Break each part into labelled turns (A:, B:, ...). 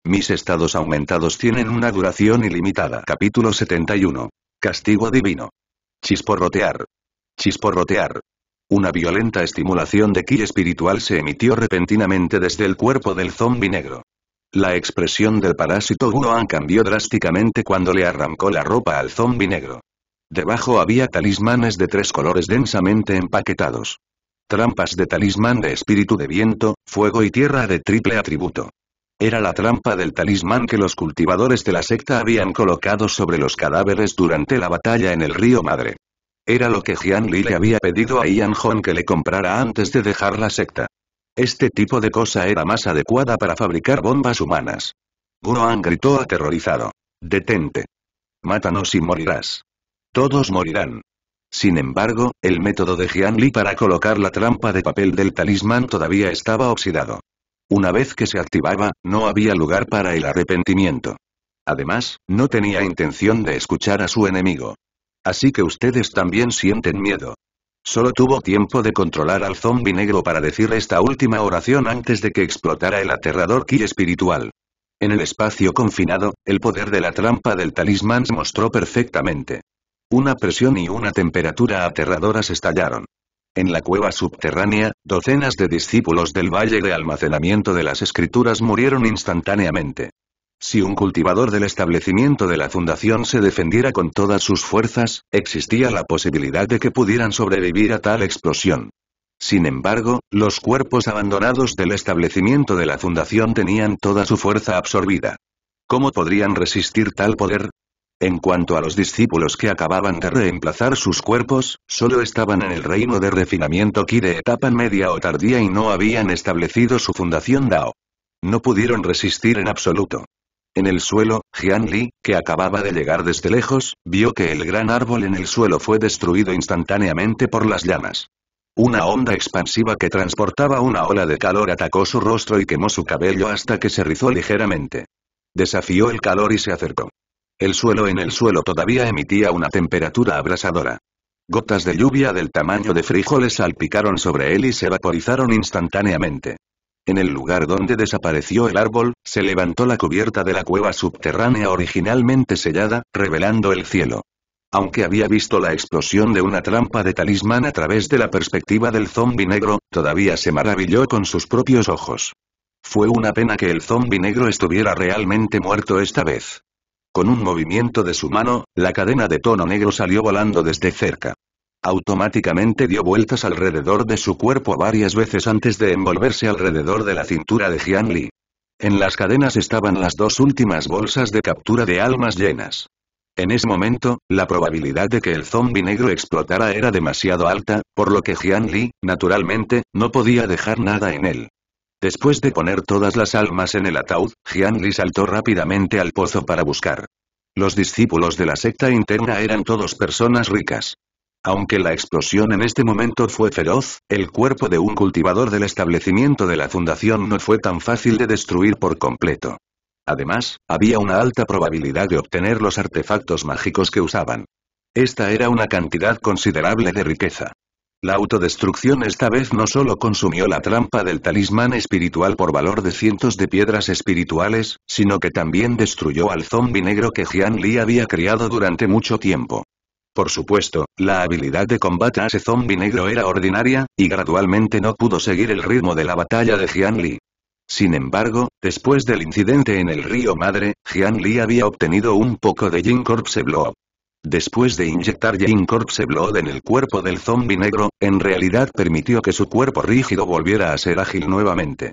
A: Mis estados aumentados tienen una duración ilimitada. Capítulo 71. Castigo divino. Chisporrotear. Chisporrotear. Una violenta estimulación de ki espiritual se emitió repentinamente desde el cuerpo del zombi negro. La expresión del parásito Guoan cambió drásticamente cuando le arrancó la ropa al zombi negro. Debajo había talismanes de 3 colores densamente empaquetados. Trampas de talismán de espíritu de viento, fuego y tierra de triple atributo. Era la trampa del talismán que los cultivadores de la secta habían colocado sobre los cadáveres durante la batalla en el río Madre. Era lo que Jian Li le había pedido a Ian Hong que le comprara antes de dejar la secta. Este tipo de cosa era más adecuada para fabricar bombas humanas. Guoan gritó aterrorizado. «Detente. Mátanos y morirás. Todos morirán». Sin embargo, el método de Jian Li para colocar la trampa de papel del talismán todavía estaba oxidado. Una vez que se activaba, no había lugar para el arrepentimiento. Además, no tenía intención de escuchar a su enemigo. Así que ustedes también sienten miedo. Solo tuvo tiempo de controlar al zombi negro para decir esta última oración antes de que explotara el aterrador ki espiritual. En el espacio confinado, el poder de la trampa del talismán se mostró perfectamente. Una presión y una temperatura aterradoras estallaron. En la cueva subterránea, docenas de discípulos del Valle de Almacenamiento de las Escrituras murieron instantáneamente. Si un cultivador del establecimiento de la fundación se defendiera con todas sus fuerzas, existía la posibilidad de que pudieran sobrevivir a tal explosión. Sin embargo, los cuerpos abandonados del establecimiento de la fundación tenían toda su fuerza absorbida. ¿Cómo podrían resistir tal poder? En cuanto a los discípulos que acababan de reemplazar sus cuerpos, solo estaban en el reino de refinamiento ki de etapa media o tardía y no habían establecido su fundación Dao. No pudieron resistir en absoluto. En el suelo, Jian Li, que acababa de llegar desde lejos, vio que el gran árbol en el suelo fue destruido instantáneamente por las llamas. Una onda expansiva que transportaba una ola de calor atacó su rostro y quemó su cabello hasta que se rizó ligeramente. Desafió el calor y se acercó. El suelo en el suelo todavía emitía una temperatura abrasadora. Gotas de lluvia del tamaño de frijoles salpicaron sobre él y se vaporizaron instantáneamente. En el lugar donde desapareció el árbol, se levantó la cubierta de la cueva subterránea originalmente sellada, revelando el cielo. Aunque había visto la explosión de una trampa de talismán a través de la perspectiva del zombi negro, todavía se maravilló con sus propios ojos. Fue una pena que el zombi negro estuviera realmente muerto esta vez. Con un movimiento de su mano, la cadena de tono negro salió volando desde cerca. Automáticamente dio vueltas alrededor de su cuerpo varias veces antes de envolverse alrededor de la cintura de Jian Li. En las cadenas estaban las 2 últimas bolsas de captura de almas llenas. En ese momento, la probabilidad de que el zombi negro explotara era demasiado alta, por lo que Jian Li, naturalmente, no podía dejar nada en él. Después de poner todas las almas en el ataúd, Jian Li saltó rápidamente al pozo para buscar. Los discípulos de la secta interna eran todos personas ricas. Aunque la explosión en este momento fue feroz, el cuerpo de un cultivador del establecimiento de la fundación no fue tan fácil de destruir por completo. Además, había una alta probabilidad de obtener los artefactos mágicos que usaban. Esta era una cantidad considerable de riqueza. La autodestrucción esta vez no solo consumió la trampa del talismán espiritual por valor de cientos de piedras espirituales, sino que también destruyó al zombi negro que Jian Li había criado durante mucho tiempo. Por supuesto, la habilidad de combate a ese zombi negro era ordinaria, y gradualmente no pudo seguir el ritmo de la batalla de Jian Li. Sin embargo, después del incidente en el río Madre, Jian Li había obtenido un poco de Yin Corpse Blood. Después de inyectar Yin Corpse Blood en el cuerpo del zombi negro, en realidad permitió que su cuerpo rígido volviera a ser ágil nuevamente.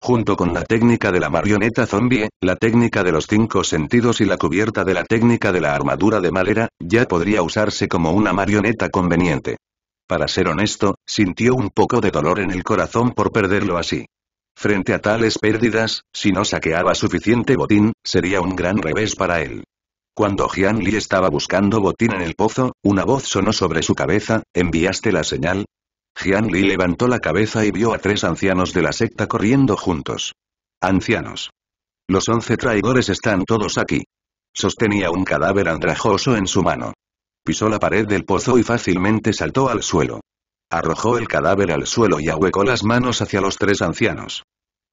A: Junto con la técnica de la marioneta zombie, la técnica de los 5 sentidos y la cubierta de la técnica de la armadura de madera, ya podría usarse como una marioneta conveniente. Para ser honesto, sintió un poco de dolor en el corazón por perderlo así. Frente a tales pérdidas, si no saqueaba suficiente botín, sería un gran revés para él. Cuando Jian Li estaba buscando botín en el pozo, una voz sonó sobre su cabeza. ¿Enviaste la señal? Jian Li levantó la cabeza y vio a 3 ancianos de la secta corriendo juntos. Ancianos. Los 11 traidores están todos aquí. Sostenía un cadáver andrajoso en su mano. Pisó la pared del pozo y fácilmente saltó al suelo. Arrojó el cadáver al suelo y ahuecó las manos hacia los 3 ancianos.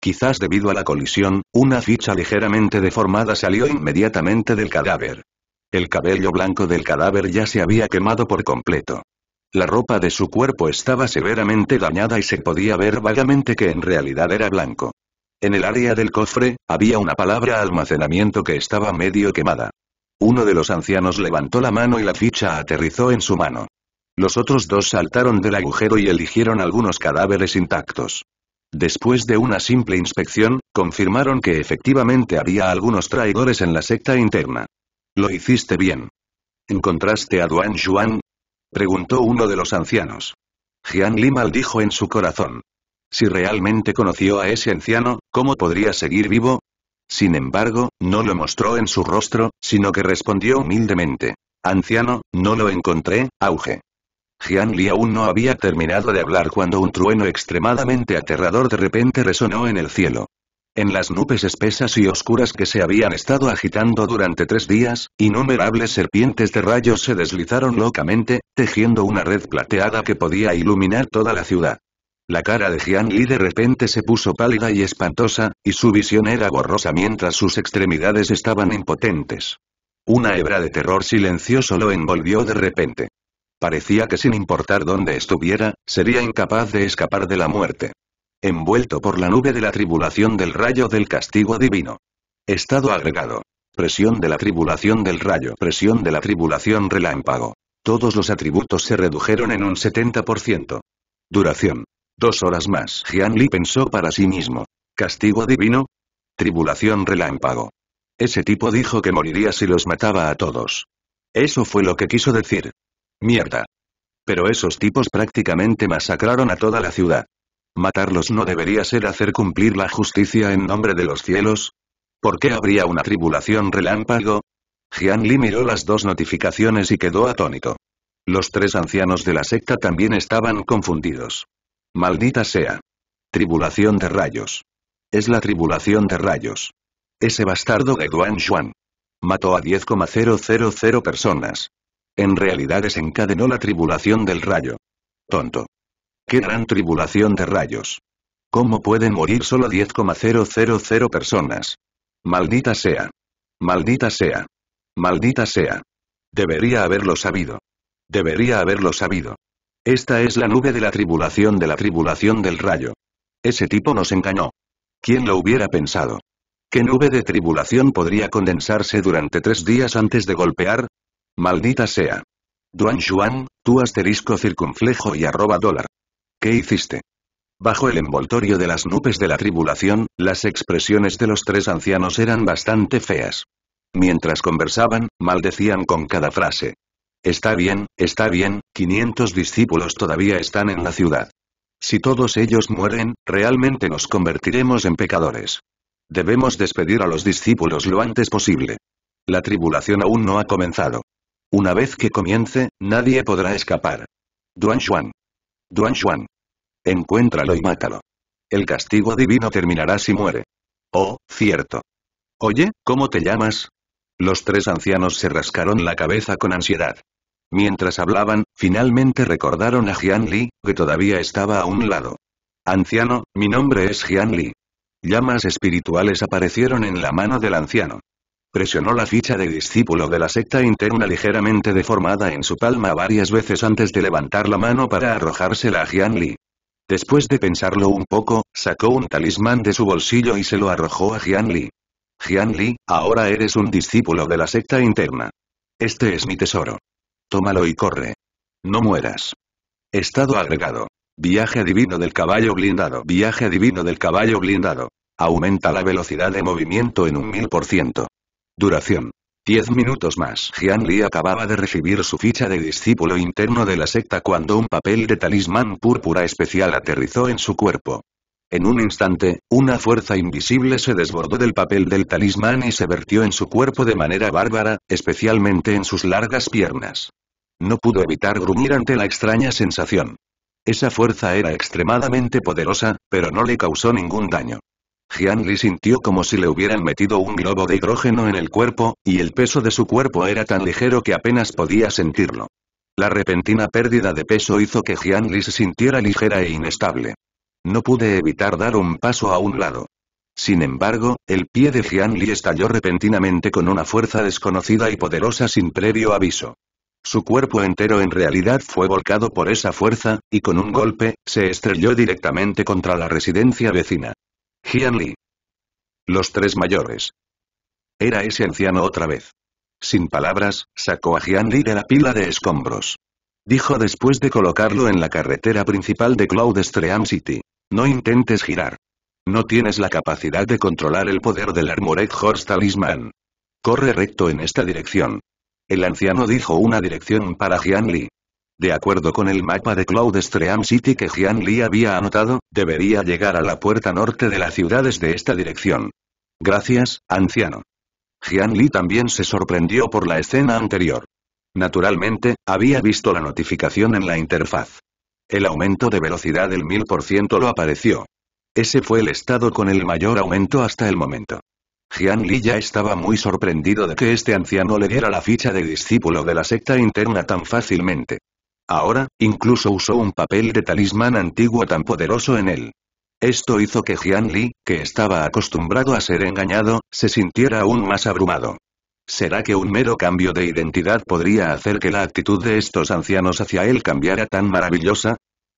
A: Quizás debido a la colisión, una ficha ligeramente deformada salió inmediatamente del cadáver. El cabello blanco del cadáver ya se había quemado por completo. La ropa de su cuerpo estaba severamente dañada y se podía ver vagamente que en realidad era blanco. En el área del cofre, había una palabra almacenamiento que estaba medio quemada. Uno de los ancianos levantó la mano y la ficha aterrizó en su mano. Los otros dos saltaron del agujero y eligieron algunos cadáveres intactos. Después de una simple inspección, confirmaron que efectivamente había algunos traidores en la secta interna. Lo hiciste bien. ¿Encontraste a Duan Xuan?, preguntó uno de los ancianos. Jian Li maldijo en su corazón. Si realmente conoció a ese anciano, ¿cómo podría seguir vivo? Sin embargo, no lo mostró en su rostro, sino que respondió humildemente. Anciano, no lo encontré, auge. Jian Li aún no había terminado de hablar cuando un trueno extremadamente aterrador de repente resonó en el cielo. En las nubes espesas y oscuras que se habían estado agitando durante 3 días, innumerables serpientes de rayos se deslizaron locamente, tejiendo una red plateada que podía iluminar toda la ciudad. La cara de Jian Li de repente se puso pálida y espantosa, y su visión era borrosa mientras sus extremidades estaban impotentes. Una hebra de terror silencioso lo envolvió de repente. Parecía que sin importar dónde estuviera, sería incapaz de escapar de la muerte. Envuelto por la nube de la tribulación del rayo del castigo divino. Estado agregado. Presión de la tribulación del rayo. Presión de la tribulación relámpago. Todos los atributos se redujeron en un 70%. Duración. 2 horas más. Jian Li pensó para sí mismo. ¿Castigo divino? Tribulación relámpago. Ese tipo dijo que moriría si los mataba a todos. Eso fue lo que quiso decir. Mierda. Pero esos tipos prácticamente masacraron a toda la ciudad. ¿Matarlos no debería ser hacer cumplir la justicia en nombre de los cielos? ¿Por qué habría una tribulación relámpago? Jian Li miró las 2 notificaciones y quedó atónito. Los 3 ancianos de la secta también estaban confundidos. Maldita sea. Tribulación de rayos. Es la tribulación de rayos. Ese bastardo de Duan Xuan. Mató a 10,000 personas. En realidad desencadenó la tribulación del rayo. Tonto. ¡Qué gran tribulación de rayos! ¿Cómo pueden morir solo 10,000 personas? Maldita sea. Maldita sea. Maldita sea. Debería haberlo sabido. Debería haberlo sabido. Esta es la nube de la tribulación del rayo. Ese tipo nos engañó. ¿Quién lo hubiera pensado? ¿Qué nube de tribulación podría condensarse durante 3 días antes de golpear? Maldita sea. Duan Xuan, tú asterisco circunflejo y @$. ¿Qué hiciste? Bajo el envoltorio de las nubes de la tribulación, las expresiones de los 3 ancianos eran bastante feas. Mientras conversaban, maldecían con cada frase. Está bien, 500 discípulos todavía están en la ciudad. Si todos ellos mueren, realmente nos convertiremos en pecadores. Debemos despedir a los discípulos lo antes posible. La tribulación aún no ha comenzado. Una vez que comience, nadie podrá escapar. Duan Xuan. Duan Xuan. Encuéntralo y mátalo. El castigo divino terminará si muere. Oh, cierto. Oye, ¿cómo te llamas? Los 3 ancianos se rascaron la cabeza con ansiedad. Mientras hablaban, finalmente recordaron a Jian Li, que todavía estaba a un lado. Anciano, mi nombre es Jian Li. Llamas espirituales aparecieron en la mano del anciano. Presionó la ficha de discípulo de la secta interna ligeramente deformada en su palma varias veces antes de levantar la mano para arrojársela a Jian Li. Después de pensarlo un poco, sacó un talismán de su bolsillo y se lo arrojó a Jian Li. Jian Li, ahora eres un discípulo de la secta interna. Este es mi tesoro. Tómalo y corre. No mueras. Estado agregado. Viaje divino del caballo blindado. Viaje divino del caballo blindado. Aumenta la velocidad de movimiento en un 1000%. Duración. 10 minutos más. Jian Li acababa de recibir su ficha de discípulo interno de la secta cuando un papel de talismán púrpura especial aterrizó en su cuerpo. En un instante, una fuerza invisible se desbordó del papel del talismán y se vertió en su cuerpo de manera bárbara, especialmente en sus largas piernas. No pudo evitar gruñir ante la extraña sensación. Esa fuerza era extremadamente poderosa, pero no le causó ningún daño. Jian Li sintió como si le hubieran metido un globo de hidrógeno en el cuerpo, y el peso de su cuerpo era tan ligero que apenas podía sentirlo. La repentina pérdida de peso hizo que Jian Li se sintiera ligera e inestable. No pude evitar dar un paso a un lado. Sin embargo, el pie de Jian Li estalló repentinamente con una fuerza desconocida y poderosa sin previo aviso. Su cuerpo entero en realidad fue volcado por esa fuerza, y con un golpe, se estrelló directamente contra la residencia vecina. Jian Li. Los tres mayores. Era ese anciano otra vez. Sin palabras, sacó a Jian Li de la pila de escombros. Dijo después de colocarlo en la carretera principal de Cloudstream City. No intentes girar. No tienes la capacidad de controlar el poder del Armored Horse Talisman. Corre recto en esta dirección. El anciano dijo una dirección para Jian Li. De acuerdo con el mapa de Cloudstream City que Jian Li había anotado, debería llegar a la puerta norte de la ciudad desde esta dirección. Gracias, anciano. Jian Li también se sorprendió por la escena anterior. Naturalmente, había visto la notificación en la interfaz. El aumento de velocidad del 1000% lo apareció. Ese fue el estado con el mayor aumento hasta el momento. Jian Li ya estaba muy sorprendido de que este anciano le diera la ficha de discípulo de la secta interna tan fácilmente. Ahora, incluso usó un papel de talismán antiguo tan poderoso en él. Esto hizo que Jian Li, que estaba acostumbrado a ser engañado, se sintiera aún más abrumado. ¿Será que un mero cambio de identidad podría hacer que la actitud de estos ancianos hacia él cambiara tan maravillosa?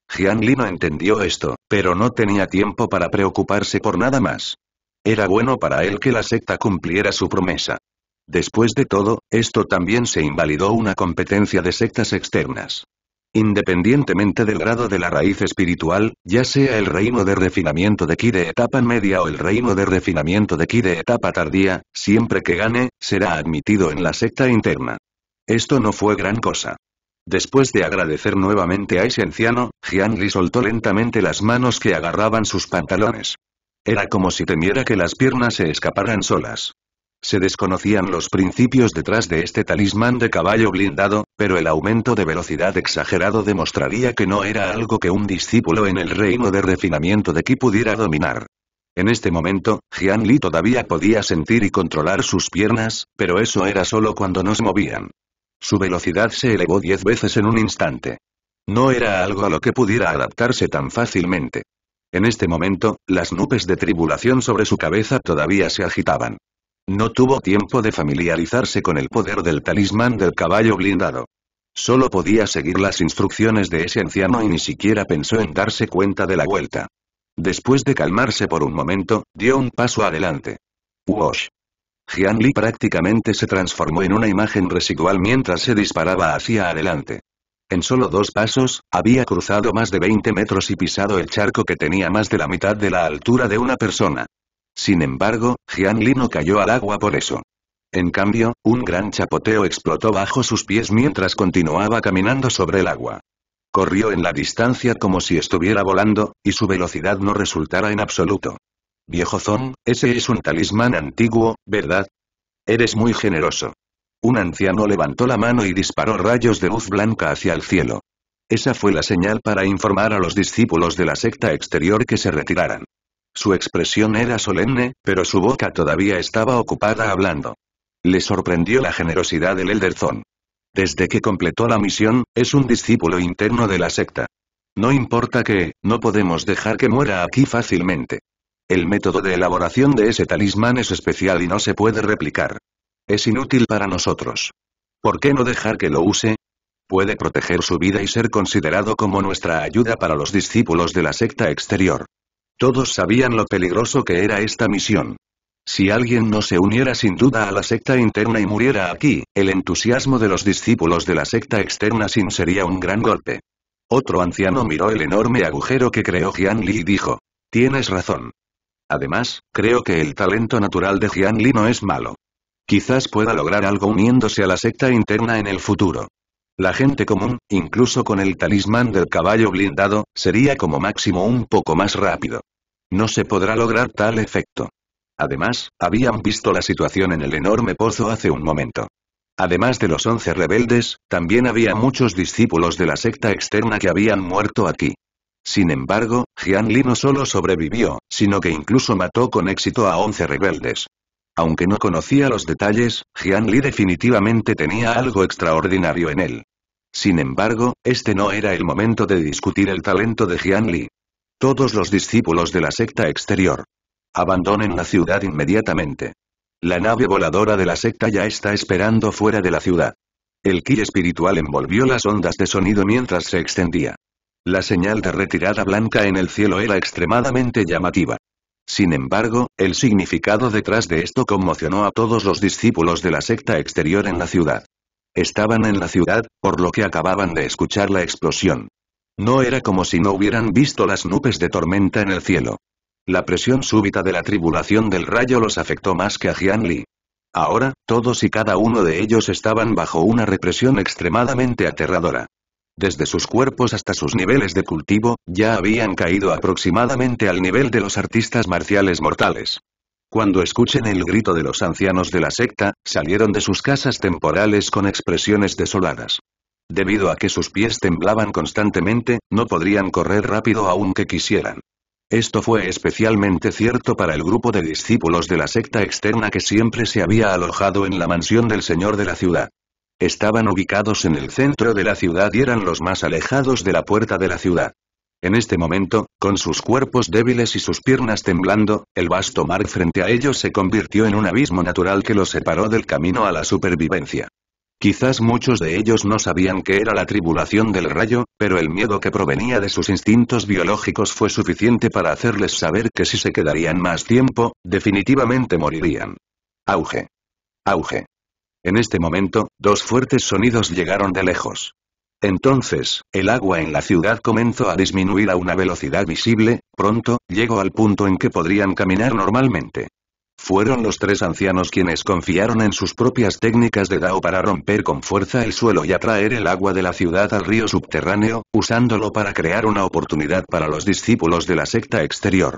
A: Jian Li no entendió esto, pero no tenía tiempo para preocuparse por nada más. Era bueno para él que la secta cumpliera su promesa. Después de todo, esto también se invalidó una competencia de sectas externas. Independientemente del grado de la raíz espiritual, ya sea el reino de refinamiento de Ki de etapa media o el reino de refinamiento de Ki de etapa tardía, siempre que gane, será admitido en la secta interna. Esto no fue gran cosa. Después de agradecer nuevamente a ese anciano, Jian Li soltó lentamente las manos que agarraban sus pantalones. Era como si temiera que las piernas se escaparan solas. Se desconocían los principios detrás de este talismán de caballo blindado, pero el aumento de velocidad exagerado demostraría que no era algo que un discípulo en el reino de refinamiento de Ki pudiera dominar. En este momento, Jian Li todavía podía sentir y controlar sus piernas, pero eso era solo cuando no se movían. Su velocidad se elevó 10 veces en un instante. No era algo a lo que pudiera adaptarse tan fácilmente. En este momento, las nubes de tribulación sobre su cabeza todavía se agitaban. No tuvo tiempo de familiarizarse con el poder del talismán del caballo blindado. Solo podía seguir las instrucciones de ese anciano y ni siquiera pensó en darse cuenta de la vuelta. Después de calmarse por un momento, dio un paso adelante. ¡Wosh! Jian Li prácticamente se transformó en una imagen residual mientras se disparaba hacia adelante. En solo 2 pasos, había cruzado más de 20 metros y pisado el charco que tenía más de la mitad de la altura de una persona. Sin embargo, Jian Li no cayó al agua por eso. En cambio, un gran chapoteo explotó bajo sus pies mientras continuaba caminando sobre el agua. Corrió en la distancia como si estuviera volando, y su velocidad no resultara en absoluto. Viejozón, ese es un talismán antiguo, ¿verdad? Eres muy generoso. Un anciano levantó la mano y disparó rayos de luz blanca hacia el cielo. Esa fue la señal para informar a los discípulos de la secta exterior que se retiraran. Su expresión era solemne, pero su boca todavía estaba ocupada hablando. Le sorprendió la generosidad del Elderzón. Desde que completó la misión, es un discípulo interno de la secta. No importa que, no podemos dejar que muera aquí fácilmente. El método de elaboración de ese talismán es especial y no se puede replicar. Es inútil para nosotros. ¿Por qué no dejar que lo use? Puede proteger su vida y ser considerado como nuestra ayuda para los discípulos de la secta exterior. Todos sabían lo peligroso que era esta misión. Si alguien no se uniera sin duda a la secta interna y muriera aquí, el entusiasmo de los discípulos de la secta externa sin sería un gran golpe. Otro anciano miró el enorme agujero que creó Jian Li y dijo: tienes razón. Además, creo que el talento natural de Jian Li no es malo. Quizás pueda lograr algo uniéndose a la secta interna en el futuro. La gente común, incluso con el talismán del caballo blindado, sería como máximo un poco más rápido. No se podrá lograr tal efecto. Además, habían visto la situación en el enorme pozo hace un momento. Además de los 11 rebeldes, también había muchos discípulos de la secta externa que habían muerto aquí. Sin embargo, Jian Li no solo sobrevivió, sino que incluso mató con éxito a 11 rebeldes. Aunque no conocía los detalles, Jian Li definitivamente tenía algo extraordinario en él. Sin embargo, este no era el momento de discutir el talento de Jian Li. Todos los discípulos de la secta exterior. Abandonen la ciudad inmediatamente. La nave voladora de la secta ya está esperando fuera de la ciudad. El ki espiritual envolvió las ondas de sonido mientras se extendía. La señal de retirada blanca en el cielo era extremadamente llamativa. Sin embargo, el significado detrás de esto conmocionó a todos los discípulos de la secta exterior en la ciudad. Estaban en la ciudad, por lo que acababan de escuchar la explosión. No era como si no hubieran visto las nubes de tormenta en el cielo. La presión súbita de la tribulación del rayo los afectó más que a Jian Li. Ahora, todos y cada uno de ellos estaban bajo una represión extremadamente aterradora. Desde sus cuerpos hasta sus niveles de cultivo, ya habían caído aproximadamente al nivel de los artistas marciales mortales. Cuando escuchen el grito de los ancianos de la secta, salieron de sus casas temporales con expresiones desoladas. Debido a que sus pies temblaban constantemente, no podrían correr rápido aunque quisieran. Esto fue especialmente cierto para el grupo de discípulos de la secta externa que siempre se había alojado en la mansión del señor de la ciudad. Estaban ubicados en el centro de la ciudad y eran los más alejados de la puerta de la ciudad. En este momento, con sus cuerpos débiles y sus piernas temblando, el vasto mar frente a ellos se convirtió en un abismo natural que los separó del camino a la supervivencia. Quizás muchos de ellos no sabían qué era la tribulación del rayo, pero el miedo que provenía de sus instintos biológicos fue suficiente para hacerles saber que si se quedarían más tiempo, definitivamente morirían. Auge. Auge. En este momento, dos fuertes sonidos llegaron de lejos. Entonces, el agua en la ciudad comenzó a disminuir a una velocidad visible, pronto, llegó al punto en que podrían caminar normalmente. Fueron los tres ancianos quienes confiaron en sus propias técnicas de Dao para romper con fuerza el suelo y atraer el agua de la ciudad al río subterráneo, usándolo para crear una oportunidad para los discípulos de la secta exterior.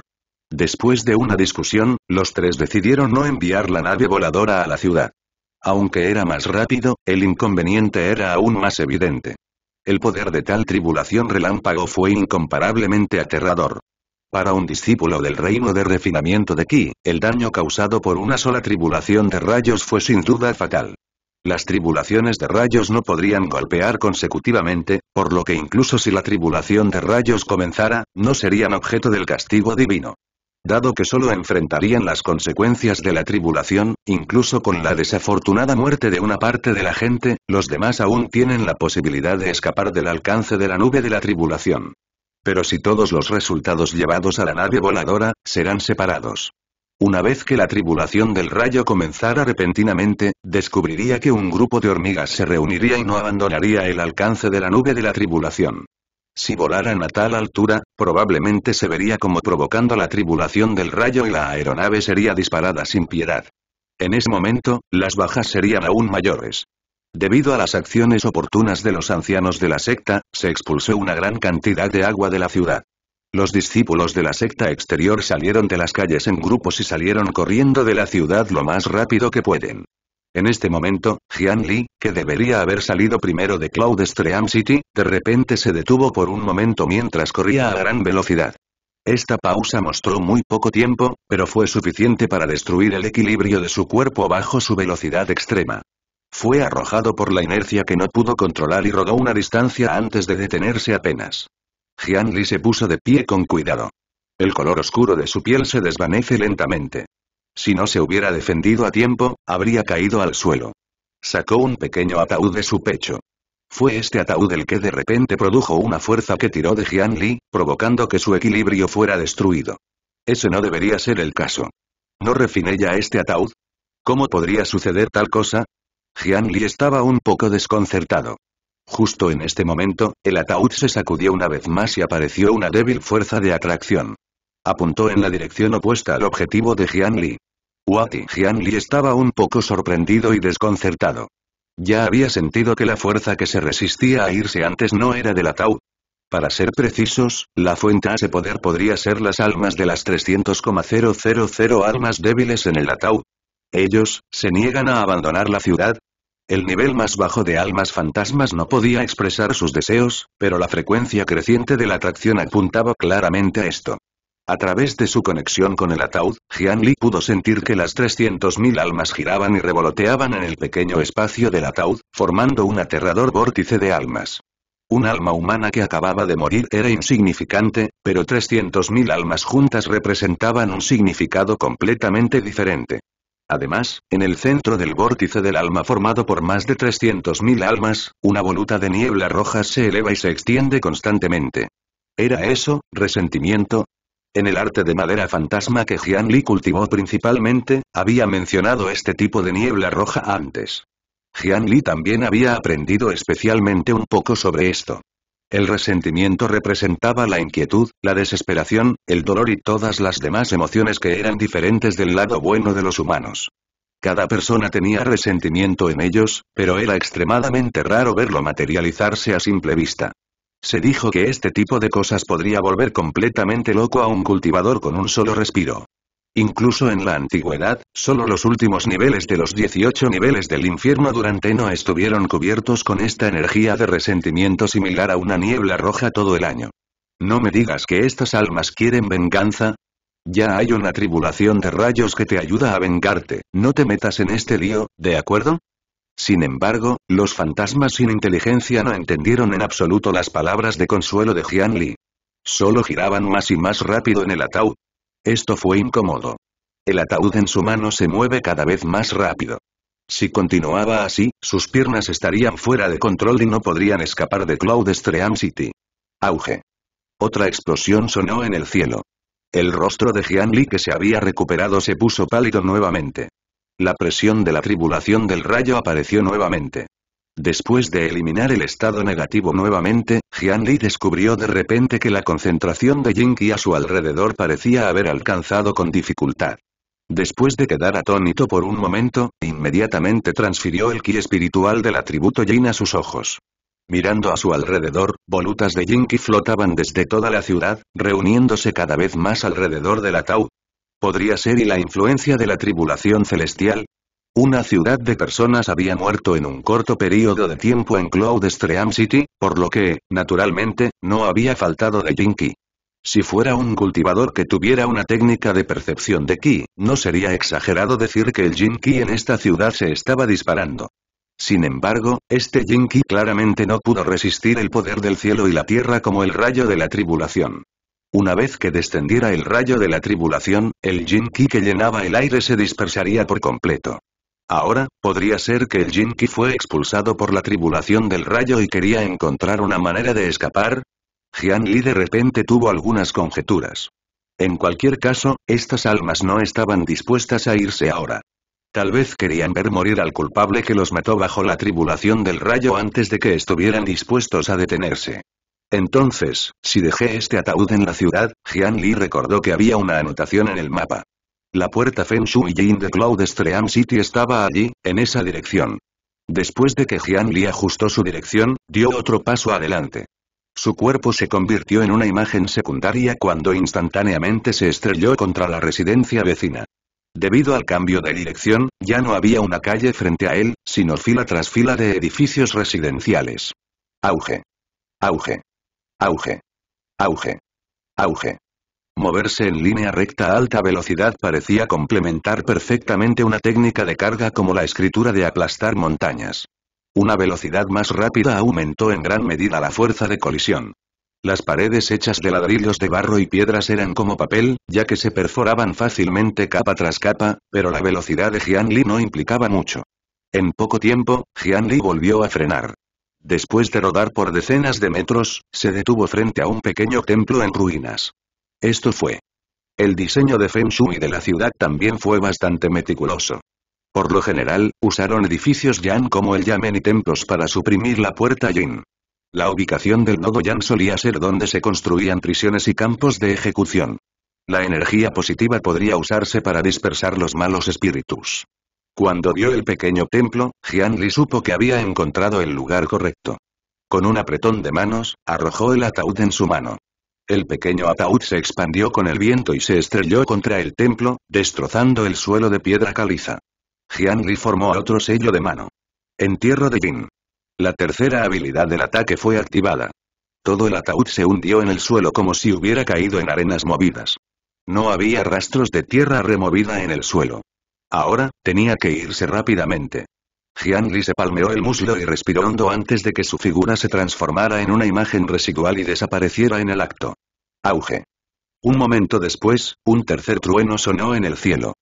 A: Después de una discusión, los tres decidieron no enviar la nave voladora a la ciudad. Aunque era más rápido, el inconveniente era aún más evidente. El poder de tal tribulación relámpago fue incomparablemente aterrador. Para un discípulo del reino de refinamiento de Ki, el daño causado por una sola tribulación de rayos fue sin duda fatal. Las tribulaciones de rayos no podrían golpear consecutivamente, por lo que incluso si la tribulación de rayos comenzara, no serían objeto del castigo divino. Dado que solo enfrentarían las consecuencias de la tribulación, incluso con la desafortunada muerte de una parte de la gente, los demás aún tienen la posibilidad de escapar del alcance de la nube de la tribulación. Pero si todos los resultados llevados a la nave voladora, serán separados. Una vez que la tribulación del rayo comenzara repentinamente, descubriría que un grupo de hormigas se reuniría y no abandonaría el alcance de la nube de la tribulación. Si volaran a tal altura, probablemente se vería como provocando la tribulación del rayo y la aeronave sería disparada sin piedad. En ese momento, las bajas serían aún mayores. Debido a las acciones oportunas de los ancianos de la secta, se expulsó una gran cantidad de agua de la ciudad. Los discípulos de la secta exterior salieron de las calles en grupos y salieron corriendo de la ciudad lo más rápido que pueden. En este momento, Jian Li, que debería haber salido primero de Cloudstream City, de repente se detuvo por un momento mientras corría a gran velocidad. Esta pausa mostró muy poco tiempo, pero fue suficiente para destruir el equilibrio de su cuerpo bajo su velocidad extrema. Fue arrojado por la inercia que no pudo controlar y rodó una distancia antes de detenerse apenas. Jian Li se puso de pie con cuidado. El color oscuro de su piel se desvanece lentamente. Si no se hubiera defendido a tiempo, habría caído al suelo. Sacó un pequeño ataúd de su pecho. Fue este ataúd el que de repente produjo una fuerza que tiró de Jian Li, provocando que su equilibrio fuera destruido. Ese no debería ser el caso. ¿No refiné ya este ataúd? ¿Cómo podría suceder tal cosa? Jian Li estaba un poco desconcertado. Justo en este momento, el ataúd se sacudió una vez más y apareció una débil fuerza de atracción. Apuntó en la dirección opuesta al objetivo de Jian Li. Jian Li estaba un poco sorprendido y desconcertado. Ya había sentido que la fuerza que se resistía a irse antes no era del ataúd. Para ser precisos, la fuente a ese poder podría ser las almas de las 300,000 almas débiles en el ataúd. Ellos, ¿se niegan a abandonar la ciudad? El nivel más bajo de almas fantasmas no podía expresar sus deseos, pero la frecuencia creciente de la atracción apuntaba claramente a esto. A través de su conexión con el ataúd, Jian Li pudo sentir que las 300.000 almas giraban y revoloteaban en el pequeño espacio del ataúd, formando un aterrador vórtice de almas. Un alma humana que acababa de morir era insignificante, pero 300.000 almas juntas representaban un significado completamente diferente. Además, en el centro del vórtice del alma formado por más de 300.000 almas, una voluta de niebla roja se eleva y se extiende constantemente. ¿Era eso, resentimiento? En el arte de madera fantasma que Jian Li cultivó principalmente, había mencionado este tipo de niebla roja antes. Jian Li también había aprendido especialmente un poco sobre esto. El resentimiento representaba la inquietud, la desesperación, el dolor y todas las demás emociones que eran diferentes del lado bueno de los humanos. Cada persona tenía resentimiento en ellos, pero era extremadamente raro verlo materializarse a simple vista. Se dijo que este tipo de cosas podría volver completamente loco a un cultivador con un solo respiro. Incluso en la antigüedad, solo los últimos niveles de los 18 niveles del infierno durante no estuvieron cubiertos con esta energía de resentimiento similar a una niebla roja todo el año. No me digas que estas almas quieren venganza. Ya hay una tribulación de rayos que te ayuda a vengarte, no te metas en este lío, ¿de acuerdo? Sin embargo, los fantasmas sin inteligencia no entendieron en absoluto las palabras de consuelo de Jian Li. Solo giraban más y más rápido en el ataúd. Esto fue incómodo. El ataúd en su mano se mueve cada vez más rápido. Si continuaba así, sus piernas estarían fuera de control y no podrían escapar de Cloudstream City. Auge. Otra explosión sonó en el cielo. El rostro de Jian Li que se había recuperado se puso pálido nuevamente. La presión de la tribulación del rayo apareció nuevamente. Después de eliminar el estado negativo nuevamente, Jian Li descubrió de repente que la concentración de Jin Qi a su alrededor parecía haber alcanzado con dificultad. Después de quedar atónito por un momento, inmediatamente transfirió el Qi espiritual del atributo Yin a sus ojos. Mirando a su alrededor, volutas de Jin Qi flotaban desde toda la ciudad, reuniéndose cada vez más alrededor del ataúd. ¿Podría ser y la influencia de la tribulación celestial? Una ciudad de personas había muerto en un corto periodo de tiempo en Cloudstream City, por lo que, naturalmente, no había faltado de Jin Qi. Si fuera un cultivador que tuviera una técnica de percepción de Qi, no sería exagerado decir que el Jin Qi en esta ciudad se estaba disparando. Sin embargo, este Jin Qi claramente no pudo resistir el poder del cielo y la tierra como el rayo de la tribulación. Una vez que descendiera el rayo de la tribulación, el Jin Qi que llenaba el aire se dispersaría por completo. Ahora, ¿podría ser que el Jin Qi fue expulsado por la tribulación del rayo y quería encontrar una manera de escapar? Jian Li de repente tuvo algunas conjeturas. En cualquier caso, estas almas no estaban dispuestas a irse ahora. Tal vez querían ver morir al culpable que los mató bajo la tribulación del rayo antes de que estuvieran dispuestos a detenerse. Entonces, si dejé este ataúd en la ciudad, Jian Li recordó que había una anotación en el mapa. La puerta Feng Shui Yin de Cloudstream City estaba allí, en esa dirección. Después de que Jian Li ajustó su dirección, dio otro paso adelante. Su cuerpo se convirtió en una imagen secundaria cuando instantáneamente se estrelló contra la residencia vecina. Debido al cambio de dirección, ya no había una calle frente a él, sino fila tras fila de edificios residenciales. Auge. Auge. Auge. Auge. Auge. Moverse en línea recta a alta velocidad parecía complementar perfectamente una técnica de carga como la escritura de aplastar montañas. Una velocidad más rápida aumentó en gran medida la fuerza de colisión. Las paredes hechas de ladrillos de barro y piedras eran como papel, ya que se perforaban fácilmente capa tras capa, pero la velocidad de Jian Li no implicaba mucho. En poco tiempo, Jian Li volvió a frenar. Después de rodar por decenas de metros, se detuvo frente a un pequeño templo en ruinas. Esto fue. El diseño de Feng Shui de la ciudad también fue bastante meticuloso. Por lo general, usaron edificios Yan como el Yamen y templos para suprimir la puerta Yin. La ubicación del nodo Yan solía ser donde se construían prisiones y campos de ejecución. La energía positiva podría usarse para dispersar los malos espíritus. Cuando vio el pequeño templo, Jian Li supo que había encontrado el lugar correcto. Con un apretón de manos, arrojó el ataúd en su mano. El pequeño ataúd se expandió con el viento y se estrelló contra el templo, destrozando el suelo de piedra caliza. Jian Li formó otro sello de mano. Entierro de Yin. La tercera habilidad del ataque fue activada. Todo el ataúd se hundió en el suelo como si hubiera caído en arenas movidas. No había rastros de tierra removida en el suelo. Ahora, tenía que irse rápidamente. Jian Li se palmeó el muslo y respiró hondo antes de que su figura se transformara en una imagen residual y desapareciera en el acto. Auge. Un momento después, un tercer trueno sonó en el cielo.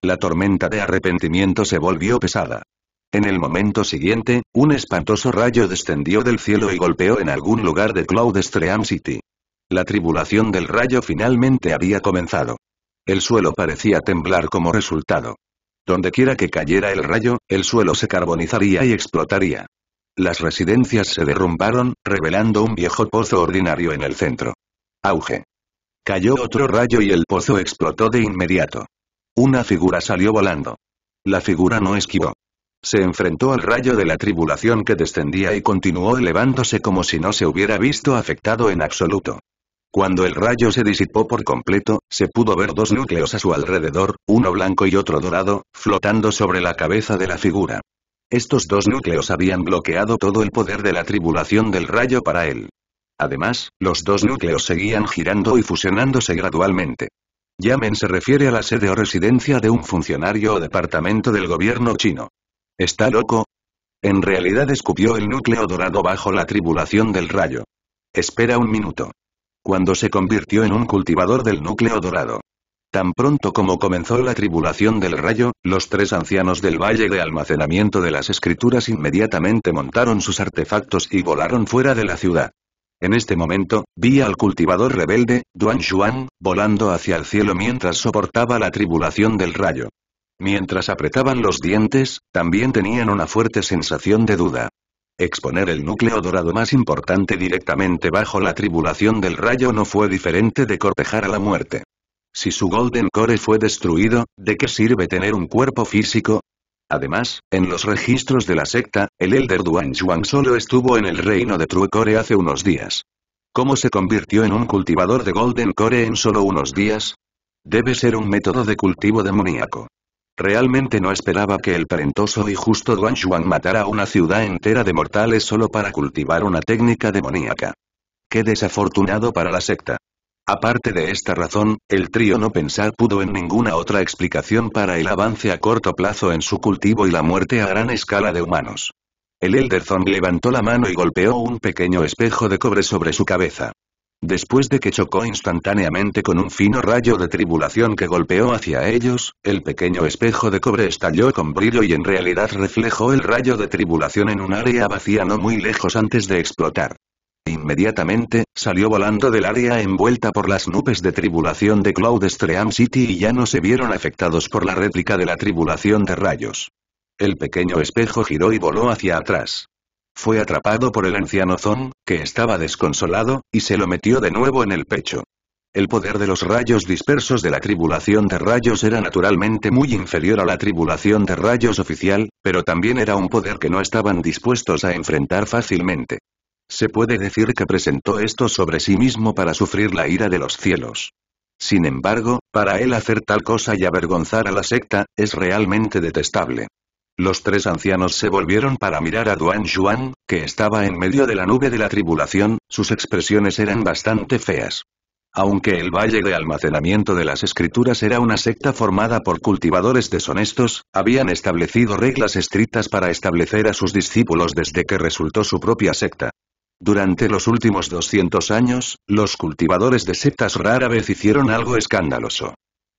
A: La tormenta de arrepentimiento se volvió pesada. En el momento siguiente, un espantoso rayo descendió del cielo y golpeó en algún lugar de Cloud Stream City. La tribulación del rayo finalmente había comenzado. El suelo parecía temblar como resultado. Dondequiera que cayera el rayo, el suelo se carbonizaría y explotaría. Las residencias se derrumbaron, revelando un viejo pozo ordinario en el centro. Auge. Cayó otro rayo y el pozo explotó de inmediato. Una figura salió volando. La figura no esquivó. Se enfrentó al rayo de la tribulación que descendía y continuó elevándose como si no se hubiera visto afectado en absoluto. Cuando el rayo se disipó por completo, se pudo ver dos núcleos a su alrededor, uno blanco y otro dorado, flotando sobre la cabeza de la figura. Estos dos núcleos habían bloqueado todo el poder de la tribulación del rayo para él. Además, los dos núcleos seguían girando y fusionándose gradualmente. Yamen se refiere a la sede o residencia de un funcionario o departamento del gobierno chino. ¿Está loco? En realidad escupió el núcleo dorado bajo la tribulación del rayo. Espera un minuto. Cuando se convirtió en un cultivador del núcleo dorado. Tan pronto como comenzó la tribulación del rayo, los tres ancianos del valle de almacenamiento de las escrituras inmediatamente montaron sus artefactos y volaron fuera de la ciudad. En este momento, vi al cultivador rebelde, Duan Xuan, volando hacia el cielo mientras soportaba la tribulación del rayo. Mientras apretaban los dientes, también tenían una fuerte sensación de duda. Exponer el núcleo dorado más importante directamente bajo la tribulación del rayo no fue diferente de cortejar a la muerte. Si su Golden Core fue destruido, ¿de qué sirve tener un cuerpo físico? Además, en los registros de la secta, el Elder Duan Xuan solo estuvo en el reino de True Core hace unos días. ¿Cómo se convirtió en un cultivador de Golden Core en solo unos días? Debe ser un método de cultivo demoníaco. Realmente no esperaba que el talentoso y justo Duan Xuan matara a una ciudad entera de mortales solo para cultivar una técnica demoníaca. Qué desafortunado para la secta. Aparte de esta razón, el trío no pensar pudo en ninguna otra explicación para el avance a corto plazo en su cultivo y la muerte a gran escala de humanos. El Elder Zong levantó la mano y golpeó un pequeño espejo de cobre sobre su cabeza. Después de que chocó instantáneamente con un fino rayo de tribulación que golpeó hacia ellos, el pequeño espejo de cobre estalló con brillo y en realidad reflejó el rayo de tribulación en un área vacía no muy lejos antes de explotar. Inmediatamente, salió volando del área envuelta por las nubes de tribulación de Cloud Stream City y ya no se vieron afectados por la réplica de la tribulación de rayos. El pequeño espejo giró y voló hacia atrás. Fue atrapado por el anciano Zong, que estaba desconsolado, y se lo metió de nuevo en el pecho. El poder de los rayos dispersos de la tribulación de rayos era naturalmente muy inferior a la tribulación de rayos oficial, pero también era un poder que no estaban dispuestos a enfrentar fácilmente. Se puede decir que presentó esto sobre sí mismo para sufrir la ira de los cielos. Sin embargo, para él hacer tal cosa y avergonzar a la secta, es realmente detestable. Los tres ancianos se volvieron para mirar a Duan Xuan, que estaba en medio de la nube de la tribulación, sus expresiones eran bastante feas. Aunque el valle de almacenamiento de las escrituras era una secta formada por cultivadores deshonestos, habían establecido reglas estrictas para establecer a sus discípulos desde que resultó su propia secta. Durante los últimos 200 años, los cultivadores de sectas rara vez hicieron algo escandaloso.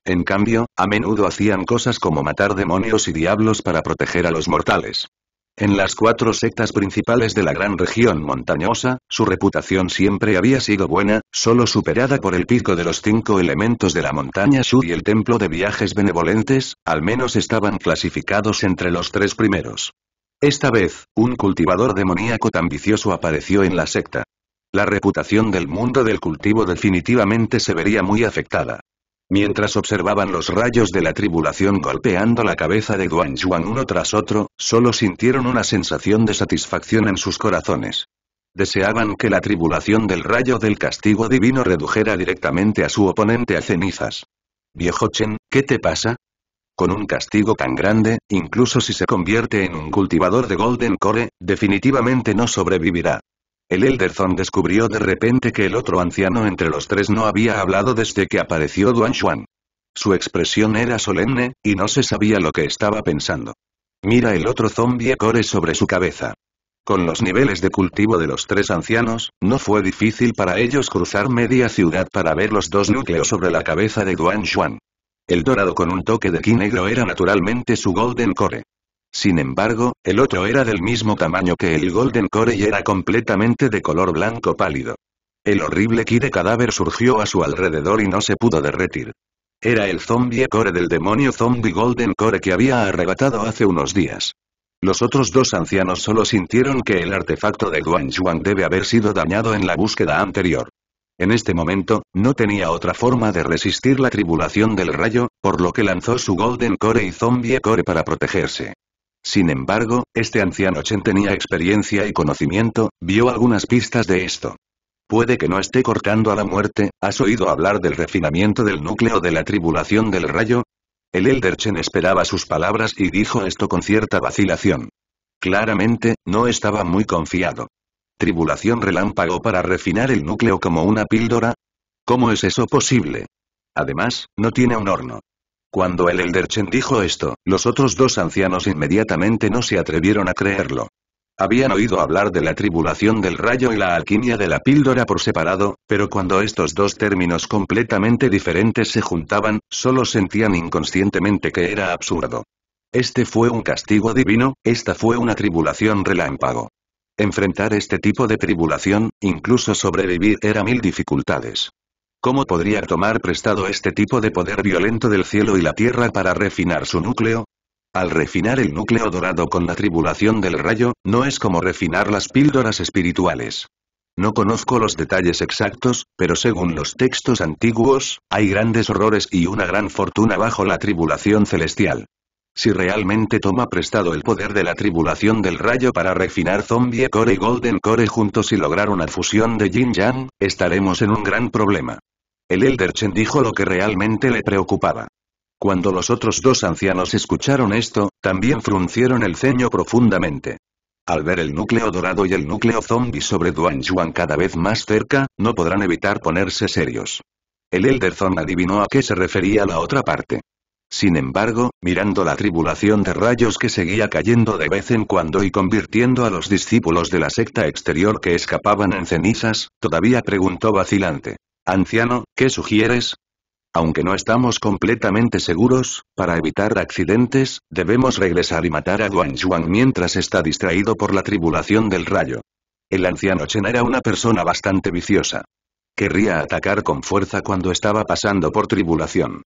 A: En cambio, a menudo hacían cosas como matar demonios y diablos para proteger a los mortales. En las 4 sectas principales de la gran región montañosa, su reputación siempre había sido buena, solo superada por el pico de los 5 elementos de la montaña Shu y el templo de viajes benevolentes, al menos estaban clasificados entre los 3 primeros. Esta vez, un cultivador demoníaco tan vicioso apareció en la secta. La reputación del mundo del cultivo definitivamente se vería muy afectada. Mientras observaban los rayos de la tribulación golpeando la cabeza de Duan Xuan uno tras otro, solo sintieron una sensación de satisfacción en sus corazones. Deseaban que la tribulación del rayo del castigo divino redujera directamente a su oponente a cenizas. Viejo Chen, ¿qué te pasa? Con un castigo tan grande, incluso si se convierte en un cultivador de Golden Core, definitivamente no sobrevivirá. El Elder Zong descubrió de repente que el otro anciano entre los 3 no había hablado desde que apareció Duan Xuan. Su expresión era solemne, y no se sabía lo que estaba pensando. Mira el otro zombie core sobre su cabeza. Con los niveles de cultivo de los tres ancianos, no fue difícil para ellos cruzar media ciudad para ver los dos núcleos sobre la cabeza de Duan Xuan. El dorado con un toque de ki negro era naturalmente su Golden Core. Sin embargo, el otro era del mismo tamaño que el Golden Core y era completamente de color blanco pálido. El horrible ki de cadáver surgió a su alrededor y no se pudo derretir. Era el zombie core del demonio zombie Golden Core que había arrebatado hace unos días. Los otros dos ancianos solo sintieron que el artefacto de Duan Xuan debe haber sido dañado en la búsqueda anterior. En este momento, no tenía otra forma de resistir la tribulación del rayo, por lo que lanzó su Golden Core y Zombie Core para protegerse. Sin embargo, este anciano Chen tenía experiencia y conocimiento, vio algunas pistas de esto. Puede que no esté cortando a la muerte, ¿has oído hablar del refinamiento del núcleo de la tribulación del rayo? El Elder Chen esperaba sus palabras y dijo esto con cierta vacilación. Claramente, no estaba muy confiado. ¿Tribulación relámpago para refinar el núcleo como una píldora? ¿Cómo es eso posible? Además, no tiene un horno. Cuando el Elder Chen dijo esto, los otros dos ancianos inmediatamente no se atrevieron a creerlo. Habían oído hablar de la tribulación del rayo y la alquimia de la píldora por separado, pero cuando estos dos términos completamente diferentes se juntaban, solo sentían inconscientemente que era absurdo. Este fue un castigo divino, esta fue una tribulación relámpago. Enfrentar este tipo de tribulación, incluso sobrevivir, era mil dificultades. ¿Cómo podría tomar prestado este tipo de poder violento del cielo y la tierra para refinar su núcleo? Al refinar el núcleo dorado con la tribulación del rayo, no es como refinar las píldoras espirituales. No conozco los detalles exactos, pero según los textos antiguos, hay grandes horrores y una gran fortuna bajo la tribulación celestial. Si realmente toma prestado el poder de la tribulación del rayo para refinar Zombie Core y Golden Core juntos y lograr una fusión de Yin Yang, estaremos en un gran problema. El Elder Chen dijo lo que realmente le preocupaba. Cuando los otros dos ancianos escucharon esto, también fruncieron el ceño profundamente. Al ver el núcleo dorado y el núcleo zombie sobre Duan Xuan cada vez más cerca, no podrán evitar ponerse serios. El Elder Zon adivinó a qué se refería la otra parte. Sin embargo, mirando la tribulación de rayos que seguía cayendo de vez en cuando y convirtiendo a los discípulos de la secta exterior que escapaban en cenizas, todavía preguntó vacilante. «Anciano, ¿qué sugieres?» Aunque no estamos completamente seguros, para evitar accidentes, debemos regresar y matar a Duan Xuan mientras está distraído por la tribulación del rayo. El anciano Chen era una persona bastante viciosa. Querría atacar con fuerza cuando estaba pasando por tribulación.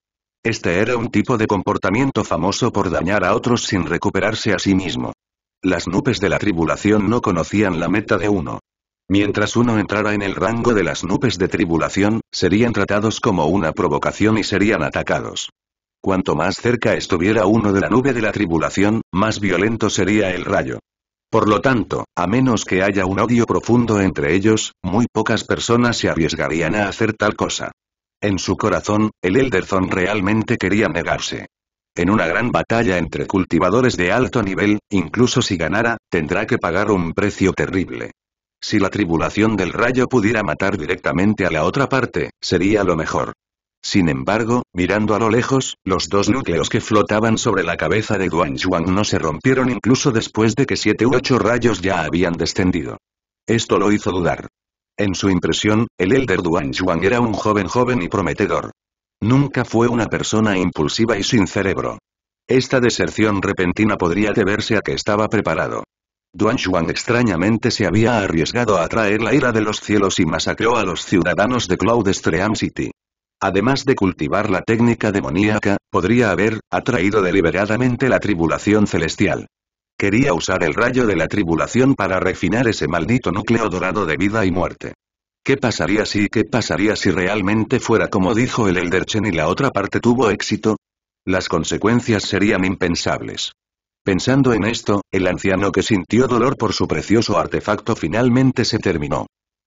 A: Este era un tipo de comportamiento famoso por dañar a otros sin recuperarse a sí mismo. Las nubes de la tribulación no conocían la meta de uno. Mientras uno entrara en el rango de las nubes de tribulación, serían tratados como una provocación y serían atacados. Cuanto más cerca estuviera uno de la nube de la tribulación, más violento sería el rayo. Por lo tanto, a menos que haya un odio profundo entre ellos, muy pocas personas se arriesgarían a hacer tal cosa. En su corazón, el Elder Zon realmente quería negarse. En una gran batalla entre cultivadores de alto nivel, incluso si ganara, tendrá que pagar un precio terrible. Si la tribulación del rayo pudiera matar directamente a la otra parte, sería lo mejor. Sin embargo, mirando a lo lejos, los dos núcleos que flotaban sobre la cabeza de Duan Xuan no se rompieron incluso después de que 7 u 8 rayos ya habían descendido. Esto lo hizo dudar. En su impresión, el Elder Duan Xuan era un joven y prometedor. Nunca fue una persona impulsiva y sin cerebro. Esta deserción repentina podría deberse a que estaba preparado. Duan Xuan extrañamente se había arriesgado a atraer la ira de los cielos y masacró a los ciudadanos de Cloud Stream City. Además de cultivar la técnica demoníaca, podría haber atraído deliberadamente la tribulación celestial. Quería usar el rayo de la tribulación para refinar ese maldito núcleo dorado de vida y muerte. ¿Qué pasaría si realmente fuera como dijo el Elder Chen y la otra parte tuvo éxito? Las consecuencias serían impensables. Pensando en esto, el anciano que sintió dolor por su precioso artefacto finalmente se terminó.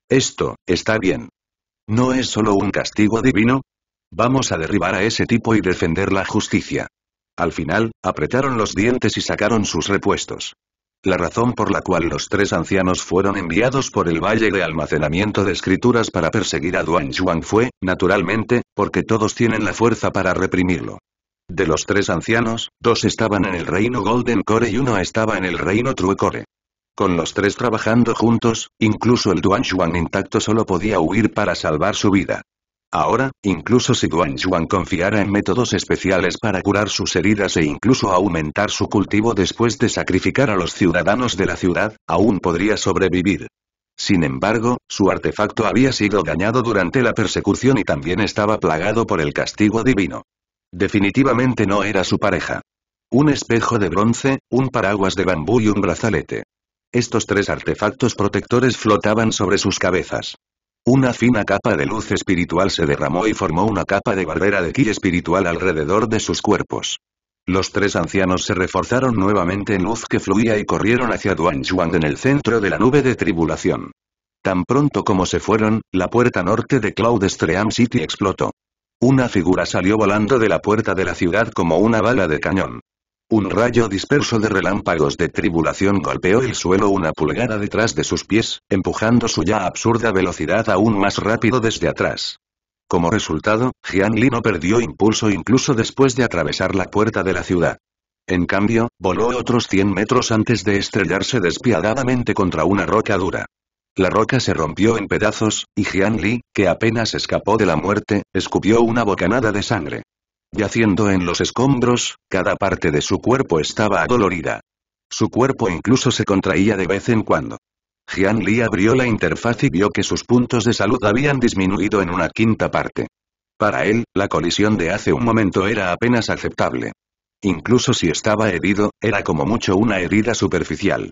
A: Esto, está bien. ¿No es solo un castigo divino? Vamos a derribar a ese tipo y defender la justicia. Al final, apretaron los dientes y sacaron sus repuestos. La razón por la cual los tres ancianos fueron enviados por el valle de almacenamiento de escrituras para perseguir a Duan Xuan fue, naturalmente, porque todos tienen la fuerza para reprimirlo. De los 3 ancianos, 2 estaban en el reino Golden Core y 1 estaba en el reino True Core. Con los 3 trabajando juntos, incluso el Duanshuan intacto solo podía huir para salvar su vida. Ahora, incluso si Duanshuan confiara en métodos especiales para curar sus heridas e incluso aumentar su cultivo después de sacrificar a los ciudadanos de la ciudad, aún podría sobrevivir. Sin embargo, su artefacto había sido dañado durante la persecución y también estaba plagado por el castigo divino. Definitivamente no era su pareja. Un espejo de bronce, un paraguas de bambú y un brazalete. Estos 3 artefactos protectores flotaban sobre sus cabezas. Una fina capa de luz espiritual se derramó y formó una capa de barrera de ki espiritual alrededor de sus cuerpos. Los 3 ancianos se reforzaron nuevamente en luz que fluía y corrieron hacia Duanshuan en el centro de la nube de tribulación. Tan pronto como se fueron, la puerta norte de Cloudstream City explotó. Una figura salió volando de la puerta de la ciudad como una bala de cañón. Un rayo disperso de relámpagos de tribulación golpeó el suelo una pulgada detrás de sus pies, empujando su ya absurda velocidad aún más rápido desde atrás. Como resultado, Jian Li no perdió impulso incluso después de atravesar la puerta de la ciudad. En cambio, voló otros 100 metros antes de estrellarse despiadadamente contra una roca dura. La roca se rompió en pedazos, y Jian Li, que apenas escapó de la muerte, escupió una bocanada de sangre. Yaciendo en los escombros, cada parte de su cuerpo estaba adolorida. Su cuerpo incluso se contraía de vez en cuando. Jian Li abrió la interfaz y vio que sus puntos de salud habían disminuido en una quinta parte. Para él, la colisión de hace un momento era apenas aceptable. Incluso si estaba herido, era como mucho una herida superficial.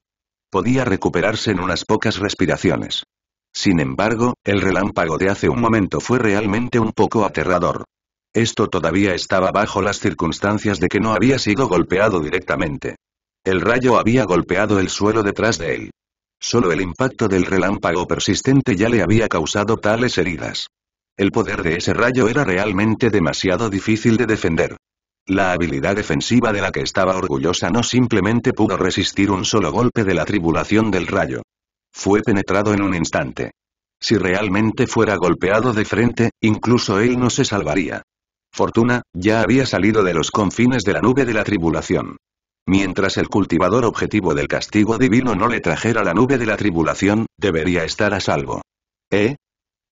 A: Podía recuperarse en unas pocas respiraciones. Sin embargo, el relámpago de hace un momento fue realmente un poco aterrador. Esto todavía estaba bajo las circunstancias de que no había sido golpeado directamente. El rayo había golpeado el suelo detrás de él. Solo el impacto del relámpago persistente ya le había causado tales heridas. El poder de ese rayo era realmente demasiado difícil de defender. La habilidad defensiva de la que estaba orgullosa no simplemente pudo resistir un solo golpe de la tribulación del rayo. Fue penetrado en un instante. Si realmente fuera golpeado de frente, incluso él no se salvaría. Fortuna, ya había salido de los confines de la nube de la tribulación. Mientras el cultivador objetivo del castigo divino no le trajera la nube de la tribulación, debería estar a salvo.